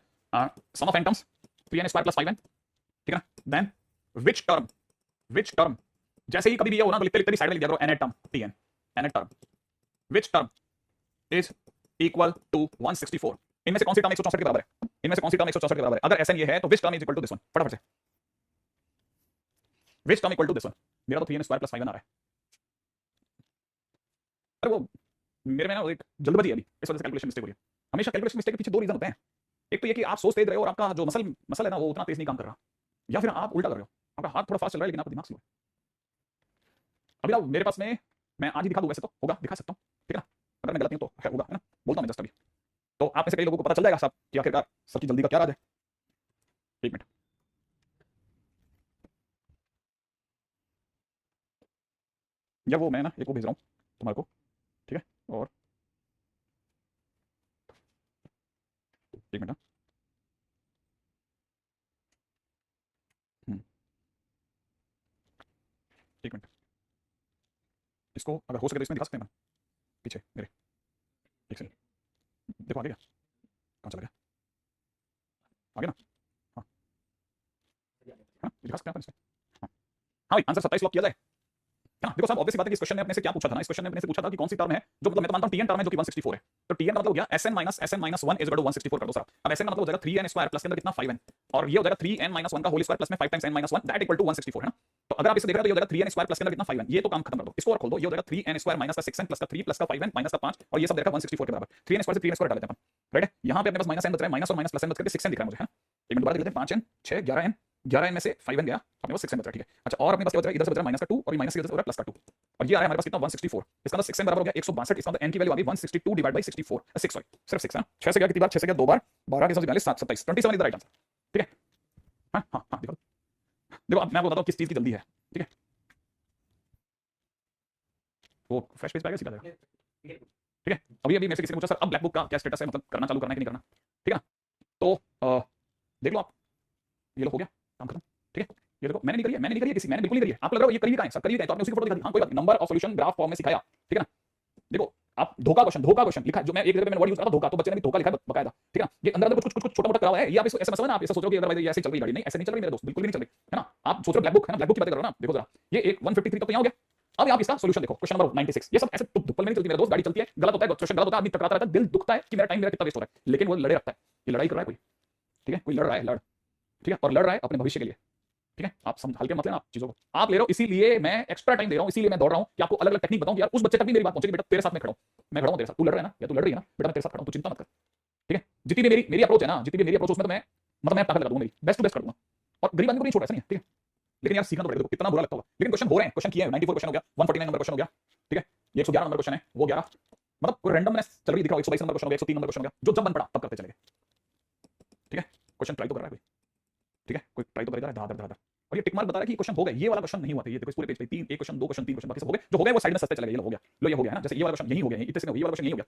[SPEAKER 1] sum of n terms 3n square plus 5n, ठीक है ना। देन विच टर्म जैसे ही कभी भी ये हो ना तो लिखते लिखते साइड में लिख दिया करो nth term tn, nth term which term is equal to 164, इनमें से कौन सी टर्म 164 के बराबर है, इनमें से कौन सी टर्म 164 के बराबर है? अगर ऐसा ये है तो which term is equal to this one, फटाफट से which term equal to this one. मेरा तो 3n स्क्वायर प्लस 5n आ रहा है, अरे वो मेरे में ना एक जल्दबाजी है अभी, इस वजह से कैलकुलेशन मिस्टेक हो रही है। हमेशा कैलकुलेशन मिस्टेक के पीछे दो रीजन होते हैं, एक तो ये कि आप सोच तेज रहे हो और आपका जो मसल है ना वो उतना तेज नहीं काम कर रहा, या फिर आप उल्टा कर रहे हो, आपका हाथ थोड़ा फास्ट चल रहा है लेकिन आपका दिमाग स्लो है। अभी ना मेरे पास में, मैं आज ही दिखा दूं, वैसे तो होगा, दिखा सकता हूँ, ठीक है ना, अगर मैं गलत नहीं हूं तो होगा, है ना, बोलता हूं मैं जस्ट अभी, तो आप में से कई लोगों को पता चल जाएगा सब कि आखिरकार सबकी जल्दी का क्या राज है। एक मिनट, या वो मैं ना एक वो भेज रहा हूँ तुम्हारे को, ठीक है, और एक मिनट, एक मिनट, इसको अगर हो सके तो इसमें दिखा सकते हैं ना, पीछे मेरे, एक सेकंड, देखो आगे क्या, कहाँ चला गया, आगे ना, हाँ हाँ दिखा सकते हैं अपन इसमें, हाँ हाँ भाई आंसर 27 लॉक किया जाए, है ना। देखो साहब ऑब्वियस सी बात है कि इस क्वेश्चन ने अपने से क्या पूछा था ना, इस क्वेश्चन ने अपने से पूछा था कि कौन सी टर्म है जो, मतलब मैं तो मानता हूं टीएन टर्म है जो कि 164 है, तो टीएन का मतलब हो गया SN minus 1 is equal to 164 कर दो साहब। अब एसएन का मतलब हो जाएगा 3n स्क्वायर प्लस के अंदर कितना 5n, और ये हो जाएगा 3n माइनस 1 का होल स्क्वायर प्लस में 5 times n minus 1 that equal to 164, है ना। तो अगर आप इसे देख रहे हो तो ये हो जाएगा 3n स्क्वायर प्लस के अंदर कितना 5n, ये तो काम खत्म कर दो, इसको और खोल दो, ये हो जाएगा 3n स्क्वायर माइनस का 6n प्लस का 3 प्लस का 5n माइनस का 5 और ये सब देखा 164 के बराबर, 3n स्क्वायर से 3n स्क्वायर डाल देते हैं अपन, राइट है। यहाँ पे अपने पास माइनस n बच रहा है, माइनस और माइनस प्लस n बच करके 6n दिख रहा है मुझे, है ना। एक मिनट दोबारा देख लेते हैं, 5n 6 11n 11n में से 5n गया, अपने पास 6n बच रहा है, ठीक है। अच्छा और अपने पास क्या बच रहा है, इधर से बच रहा है माइनस का 2 और माइनस से इधर से बच रहा है प्लस का 2, और ये आ रहा है हमारे पास कितना 164, इसका मतलब 6n बराबर हो गया 162, इसका मतलब n की वैल्यू आ गई 162 डिवाइड बाय 64, 6 सॉरी सिर्फ 6 है, 6 से गया कितनी बार, 6 से गया 2 बार, 12 के साथ 42 7 27 27 इज द राइट आंसर, ठीक है। हां हां हां देखो देखो अब मैं आपको बताता हूं किस चीज की जल्दी है, ठीक है। वो फ्रेश पेज पे आएगा, सीधा जाएगा, ठीक है। अभी अभी मेरे से किसी ने पूछा सर अब ब्लैक बुक का क्या स्टेटस है, मतलब करना चालू करना है कि नहीं करना, ठीक है ना। तो देख लो आप, ये लो हो गया काम खत्म। ठीक है, ये देखो मैंने नहीं करी है किसी, मैंने बिल्कुल नहीं करी है। आपको लग रहा है ये करी कहां है सर, करी है तो आपने उसी की फोटो दिखा दी। हाँ कोई बात नहीं, number of solution graph form में सिखाया, ठीक है ना। देखो आप धोखा क्वेश्चन लिखा है, जो मैं एक जगह पे मैंने वर्ड यूज करा था धोखा, तो बच्चे ने भी धोखा लिखा है बकायदा, ठीक है ना। ये अंदर कुछ छोटा मोटा करा हुआ है, ये आप इसको ऐसा मत समझना, आप ऐसा सोच रहे हो कि अगर भाई ऐसे चल रही गाड़ी, नहीं ऐसे नहीं चल रही मेरे दोस्त, बिल्कुल भी नहीं चल रही है ना। आप सोच रहे हो ब्लैक बुक है ना, ब्लैक बुक की बात कर रहे हो ना, देखो जरा ये एक 153 तक तो यहाँ हो गया। अब आप इसका सॉल्यूशन देखो, क्वेश्चन नंबर 96। ये सब ऐसे धुप्पल में नहीं चलती मेरे दोस्त, गाड़ी चलती है, गलत होता है, क्वेश्चन गलत होता है, आदमी टकराता रहता है, दिल दुखता है कि मेरा टाइम मेरा कितना वेस्ट हो रहा है, लेकिन वो लड़े रखता है। ये लड़ाई कर रहा है कोई, ठीक है, कोई लड़ रहा है, ठीक है, और लड़ रहा है अपने भविष्य के लिए, ठीक है। आप समझ हल्के मत लेना आप चीजों को, आप ले रहे हो, इसीलिए मैं एक्स्ट्रा टाइम दे रहा हूं, इसीलिए मैं दौड़ रहा हूं कि आपको अलग अलग टेक्निक बताऊं कि यार उस बच्चे तक भी मेरी बात पहुंचे कि बेटा तेरे साथ मैं खड़ा हूं, मैं खड़ा हूं तेरे साथ, तू लड़ रहा है ना या तू लड़ रही है ना बेटा, मैं तेरे साथ खड़ा हूं, तू चिंता मत कर, ठीक है। जितनी भी मेरी अप्रोच है ना, जितनी भी मेरी अप्रोच उसमें तो मैं मतलब मैं ताकत लगा दूंगा, मेरी बेस्ट टू बेस्ट कर दूंगा, और गरीब आदमी को नहीं छोड़, ऐसा नहीं है, ठीक है। लेकिन यार सीखना तो पड़ेगा, कितना बुरा लगता होगा, लेकिन क्वेश्चन हो रहे हैं, क्वेश्चन किए हैं, 94 क्वेश्चन हो गया, 149 नंबर क्वेश्चन हो गया, ठीक है, ये 111 नंबर क्वेश्चन है, वो 11, मतलब कोई रैंडमनेस चल रही दिख रहा है, 122 नंबर क्वेश्चन हो गया, 103 नंबर क्वेश्चन हो गया, जो जब बन पड़ा तब करते चले गए, ठीक है। क्वेश्चन ट्राई तो कर रहा है कोई, ठीक है, कोई ट्राई तो कर रहा है, धार और ये टिक मार्क बता रहा है कि क्वेश्चन हो गया, ये वाला क्वेश्चन नहीं हुआ था, ये देखो इस पूरे पेज पे 3 एक क्वेश्चन 2 क्वेश्चन 3 क्वेश्चन बाकी सब हो गए, जो हो गए वो साइड में सस्ते चले गए, ये हो गया, लो ये हो गया है ना, जैसे ये वाला क्वेश्चन यही हो गया, इतने से ये वाला क्वेश्चन यही हो गया।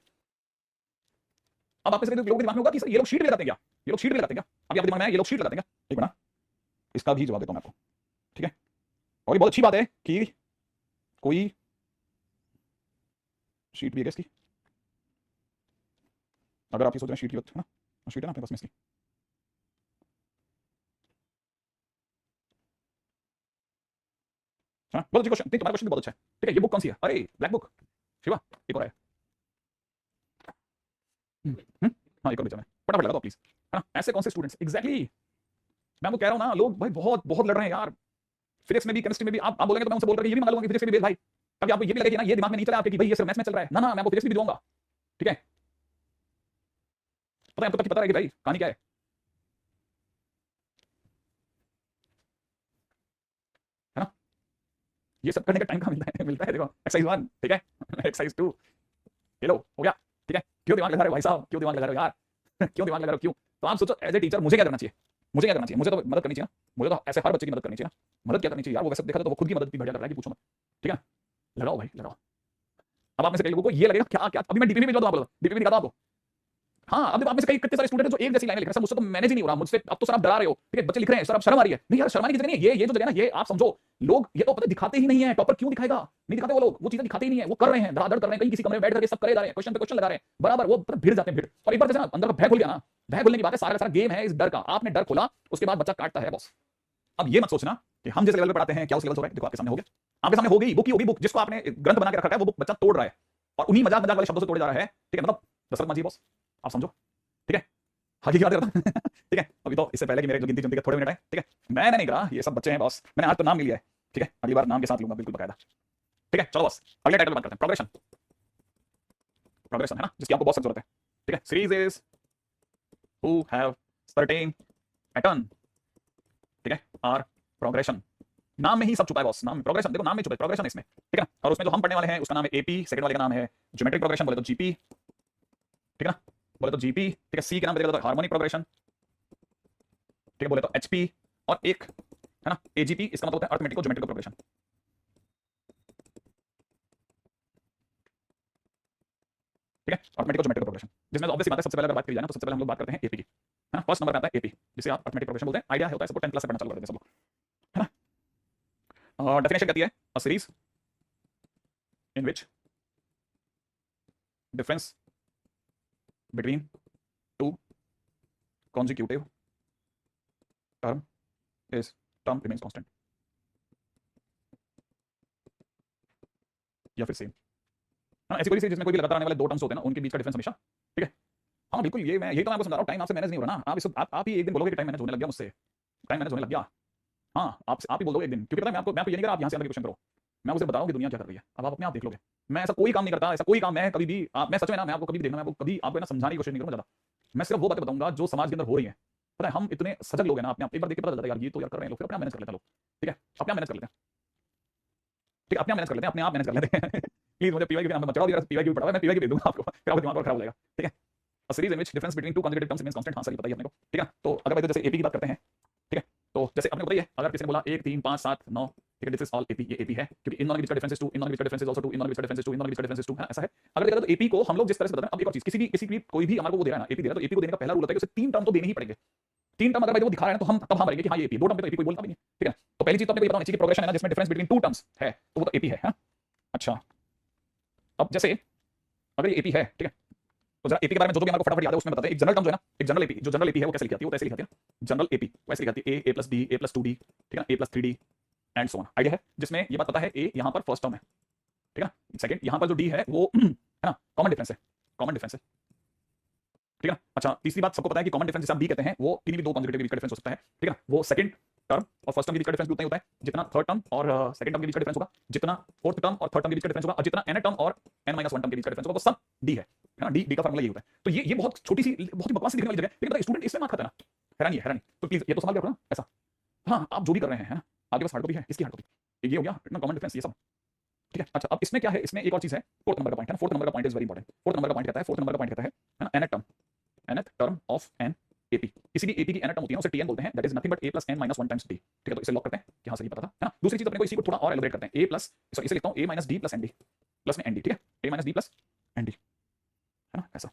[SPEAKER 1] अब आप में से लोगों के दिमाग में होगा कि सर ये लोग शीट ले लगाते हैं क्या, ये लोग शीट ले लगाते हैं क्या, अब आपके दिमाग में आया ये लोग शीट लगाते हैं क्या, एक मिनट इसका भी जवाब देता हूं मैं आपको, ठीक है। और ये बहुत अच्छी बात है कि कोई शीट भी है इसकी, अगर आप ये सोच रहे हैं शीट की बात है ना, शीट है ना अपने पास में इसकी, हाँ बहुत अच्छी क्वेश्चन, तुम्हारा क्वेश्चन भी बहुत अच्छा है, ठीक है। ये बुक कौन सी है, अरे ब्लैक बुक शिवा, एक और है, हाँ एक और भेजा मैं, फटाफट लगा दो प्लीज, है ना। ऐसे कौन से स्टूडेंट्स एग्जैक्टली, मैं आपको कह रहा हूँ ना, लोग भाई बहुत बहुत लड़ रहे हैं यार, फिजिक्स में भी केमिस्ट्री में भी। आप बोलेंगे तो मैं उनसे बोल रहा हूँ ये भी मंगा लूंगा फिजिक्स में भी भाई, कभी आपको ये भी लगेगा ना, ये दिमाग में नहीं चला आपके कि भाई ये सिर्फ मैथ्स में चल रहा है, ना मैं आपको फिजिक्स भी दूंगा, ठीक है। पता है आपको तक पता है कि भाई कहानी क्या है, है ना। ये सब करने का टाइम कहाँ मिलता है देखो, एक्सरसाइज 1 ठीक है, एक्सरसाइज 2 ये लो हो गया, ठीक है। क्यों दिमाग लगा रहे हो भाई साहब, क्यों दिमाग लगा रहे हो यार क्यों दिमाग लगा रहे हो, क्यों। तो आप सोचो एज ए टीचर मुझे क्या करना चाहिए, मुझे क्या करना चाहिए, मुझे तो मदद करनी चाहिए ना, मुझे तो ऐसे हर बच्चे की मदद करनी चाहिए ना, मदद क्या करनी चाहिए यार, वो वैसे देखा तो वो खुद की मदद भी बढ़िया कर रहा है कि पूछो मत, ठीक है। लगाओ भाई लगाओ। अब आप में से कई लोगों को ये लगेगा क्या क्या, अभी मैं डीपी में भेजवा दूं आपको, डीपी में दिखाता हूं आपको। हाँ अब आप में से कई कितने सारे स्टूडेंट जो एक जैसी लाइन लिख रहे हैं, सर मुझसे तो मैनेज ही नहीं हो रहा, मुझसे अब तो सर आप डरा रहे हो, ठीक है। बच्चे लिख रहे हैं सर अब शर्म आ रही है, नहीं यार शर्म आने की जगह नहीं है, ये जो जगह ना, ये आप समझो, लोग ये तो पता दिखाते ही नहीं है, टॉपर क्यों दिखाएगा, नहीं दिखाते वो लोग, वो चीजें दिखाते ही नहीं है, वो कर रहे हैं धड़ाधड़ कर रहे हैं, कहीं किसी कमरे में बैठ करके सब करे जा रहे हैं, क्वेश्चन पे क्वेश्चन लगा रहे हैं बराबर, वो भिड़ जाते हैं भिड़। और एक बार जैसे ना अंदर का भय खुल गया ना, भय खुलने की बात है, सारा सारा गेम है इस डर का, आपने डर खोला उसके बाद बच्चा काटता है बॉस। अब ये मत सोचना कि हम जिस लेवल पे पढ़ाते हैं क्या उस लेवल से हो रहा है, देखो आपके सामने हो गया, आपके सामने हो गई बुक ही होगी, बुक जिसको आपने ग्रंथ बना के रखा है वो बुक बच्चा तोड़ रहा है, और उन्हीं मजाक मजाक वाले शब्दों से तोड़े जा रहा है, ठीक है। मतलब दशरथ मांझी बॉस, आप समझो, ठीक है। हकीकी बात करता हूं, ठीक है। अभी तो इससे पहले कि मेरे जो गिनती चुनती के थोड़े मिनट है, ठीक है, मैंने नहीं कहा, ये सब बच्चे हैं बॉस, मैंने आज तो नाम नहीं लिया है, ठीक है, अगली बार नाम के साथ लूंगा बिल्कुल बकायदा, ठीक है। चलो बॉस अगले टाइटल बात करते हैं, प्रोग्रेशन, प्रोग्रेशन है ना जिसकी आपको बहुत सख्त जरूरत है, ठीक है। Series is who have certain pattern, ठीक है, आर प्रोग्रेशन, नाम में ही सब छुपा है बॉस, नाम प्रोग्रेशन देखो, नाम में छुपा है प्रोग्रेशन इसमें, ठीक है ना। और उसमें जो हम पढ़ने वाले हैं उसका नाम है एपी, सेकंड वाले का नाम है ज्योमेट्रिक प्रोग्रेशन, बोले तो जीपी, ठीक है ना, बोले तो जीपी, ठीक है। सी के नाम पे देखो तो हार्मोनिक प्रोग्रेशन, ठीक है, बोले तो एचपी, और एक है ना एजीपी, इसका मतलब होता है अर्थमेटिको ज्योमेट्रिक प्रोग्रेशन, ठीक है, अर्थमेटिको ज्योमेट्रिक प्रोग्रेशन, जिसमें ऑब्वियसली बात है सबसे पहले अगर बात की जाए ना, तो सबसे पहले हम लोग बात करते हैं एपी की, है ना। फर्स्ट नंबर पे आता है एपी, जिसे आप अर्थमेटिक प्रोग्रेशन बोलते हैं, आइडिया होता है सबको 10 क्लास से पढ़ना चालू कर देते हैं सब लोग, है ना। और डेफिनेशन कहती है a series in which difference between two consecutive term is term remains constant, या फिर सेम, हाँ ऐसी कोई सी जिसमें कोई भी लगातार आने वाले दो टर्म्स होते हैं ना, उनके बीच का डिफरेंस हमेशा, ठीक है। हाँ बिल्कुल, ये मैं यही तो मैं आपको समझा रहा हूँ, टाइम आपसे मैनेज नहीं हो रहा ना, आप इस आप ही एक दिन बोलोगे कि टाइम मैनेज होने लग गया मुझसे, टाइम मैनेज होने लग गया, हाँ आप ही बोल दोगे एक दिन, क्योंकि पता है मैं आपको ये नहीं कह रहा आप यहाँ से अंदर क्वेश्चन करो, मैं उसे बताऊँ कि दुनिया क्या कर रही है, अब आप अपने आप देख लोगे। मैं ऐसा कोई काम नहीं करता, ऐसा कोई काम मैं कभी भी मैं सच में ना, मैं आपको कभी भी देखना, मैं आपको कभी आपको ना समझाने की कोशिश नहीं करूँगा ज़्यादा, मैं सिर्फ वो बातें बताऊंगा जो समाज के अंदर हो रही है। पता है हम इतने सजग लोग हैं ना, अपने आप एक बार देख के पता चलता है यार ये तो यार कर रहे हैं लोग, फिर अपने आप मैनेज कर लेते हैं लोग, ठीक है, अपने आप मैनेज कर लेते हैं, ठीक है, अपने आप मैनेज कर लेते हैं, अपने आप मैनेज कर लेते हैं। प्लीज मुझे पीवाई के नाम मत चढ़ाओ, यार पीवाई की पढ़ा मैं पीवाई की भेज दूंगा आपको, फिर आपका दिमाग और खराब हो जाएगा, ठीक है। A series in which difference between two consecutive terms remains constant, हाँ सर ये बताइए अपने को, ठीक है। तो अगर भाई तो जैसे एपी की बात करते हैं, ठीक है, तो जैसे आपने बताइए अगर किसी ने बोला 1 3 5 7 9 ठीक है, दिस इज ऑल एपी, ये एपी है क्योंकि इन नॉन का डिफरेंस इज 2, इन नॉन का difference is also 2, in non का डिफरेंस इज 2, इन नॉन का डिफरेंस इज 2 है, ऐसा है। अगर देखा तो एपी को हम लोग जिस तरह से बताते हैं, अब एक और चीज, किसी भी कोई भी हमारे को वो दे रहा है ना एपी दे रहा है, तो एपी को देने का पहला रूल होता है कि उसे 3 टर्म तो देने ही पड़ेंगे। 3 टर्म अगर भाई वो दिखा रहा है तो हम तब हाँ भरेंगे कि हाँ ये एपी, 2 टर्म पे तो एपी कोई बोलता भी नहीं, ठीक है। तो पहली चीज तो अपने को ये बताना चाहिए कि प्रोग्रेशन है ना जिसमें डिफरेंस बिटवीन 2 टर्म्स है तो वो तो एपी है। अच्छा, अब जैसे अगर ये एपी है, ठीक है, तो जरा एपी के बारे में जो भी हमारे को फटाफट याद है उसमें बताते हैं। एक जनरल टर्म जो है ना, एक जनरल एपी, जो जनरल एपी है वो कैसे लिखी जाती है, वो कैसे लिखी जाती है, जनरल एपी वैसे लिखी जाती है a + d a + 2d, ठीक है, a + 3d and so on. Idea है, जिसमें ये बात पता है a यहाँ पर फर्स्ट टर्म है, ठीक है, सेकंड यहाँ पर जो d है वो है ना कॉमन डिफरेंस है, कॉमन डिफरेंस है, ठीक है ना। अच्छा, तीसरी बात सबको पता है कि कॉमन डिफरेंस जिसे आप b कहते हैं वो किन्हीं भी दो कॉन्सेक्यूटिव के बीच का डिफरेंस हो सकता है, ठीक है, वो सेकंड टर्म और फर्स्ट टर्म के बीच का डिफरेंस भी उतना ही होता है जितना थर्ड टर्म और सेकंड टर्म के बीच का डिफरेंस होगा, जितना फोर्थ टर्म और थर्ड टर्म के बीच का डिफरेंस होगा, और जितना n टर्म और n - 1 टर्म के बीच का डिफरेंस होगा, वो सब d है ना। d का फार्मूला ये होता है। तो ये बहुत छोटी सी, बहुत ही बकवास दिखने वाली जगह है, लेकिन स्टूडेंट इसमें मार खाता है ना, हैरानी है, हैरानी। तो प्लीज ये तो समझ गया ना ऐसा। हाँ, आप जो भी कर रहे हैं ना, आपके पास हार्ड कॉपी है, इसकी हार्ड कॉपी, ये हो गया इतना कॉमन डिफरेंस, ये सब ठीक है। अच्छा, अब इसमें क्या है, इसमें एक और चीज है, फोर्थ नंबर का पॉइंट है ना, फोर्थ नंबर का point is very important. Fourth number का पॉइंट कहता है, फोर्थ नंबर का पॉइंट कहता है ना nth term of an AP. किसी भी एपी की nth टर्म होती है उसे tn बोलते हैं, that is nothing but a + n - 1 times d, ठीक है। तो इसे लॉक करते हैं कि हां सही पता था, है ना। दूसरी चीज अपने को इसी को थोड़ा और एलोबरेट करते हैं, a प्लस, सो इसे लिखता हूं a - d + nd, प्लस में nd, ठीक है, a - d + nd, है ना, ऐसा।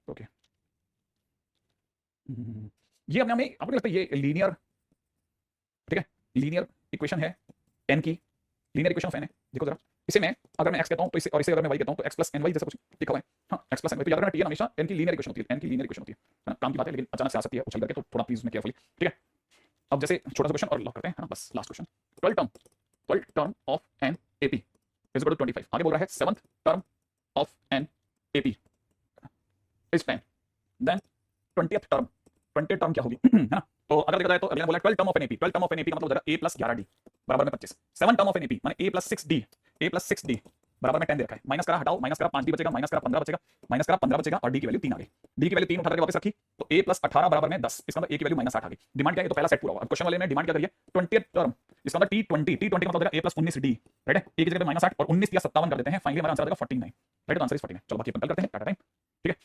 [SPEAKER 1] ओके, ये अपने में आपको लगता है ये लीनियर, ठीक है, लीनियर इक्वेशन है n की, लीनियर इक्वेशन ऑफ n है। देखो जरा, इसे मैं अगर मैं x कहता हूं तो इसे, और इसे अगर मैं y कहता हूं तो x + ny जैसा कुछ लिखा हुआ है, हां x + ny। तो याद रखना tn हमेशा n की लीनियर इक्वेशन होती है, n की लीनियर इक्वेशन होती है ना। काम की बात है लेकिन अचानक से आ सकती है उछल करके, तो थोड़ा प्लीज में केयरफुली, ठीक है। अब जैसे छोटा सा क्वेश्चन और लॉक करते हैं, है ना, बस last question. 12th term of an AP is equal to 25। आगे बोल रहा है 7th term of an AP is 10, then 20th term, 20th term क्या होगी है ना। तो अगर देखा जाए तो अगला बोला 12th term of an AP, 12th term of an AP का मतलब हो जाएगा a + 11d बराबर में 25। 7th term of an AP माने a + 6d, a + 6d बराबर में 10 दे रखा है। माइनस करा, हटाओ, माइनस करा 5d बचेगा, माइनस करा 15 बचेगा, माइनस करा 15 बचेगा, और d की वैल्यू 3 आ गई। d की वैल्यू 3 उठा करके वापस रखी तो a + 18 बराबर में 10, इसका मतलब a की वैल्यू -8 आ गई। डिमांड क्या है, ये तो पहला सेट पूरा हुआ। अब क्वेश्चन वाले ने डिमांड क्या करी है, 20th टर्म, इसका मतलब t20 का मतलब हो जाएगा a + 19d, राइट है। a की जगह पे -8 और 19 या 57 कर देते हैं, फाइनली हमारा आंसर आ जाएगा 49, राइट। तो आंसर इज 49। चलो बाकी अपन कल करते हैं, टाटा टाइम, ठीक है।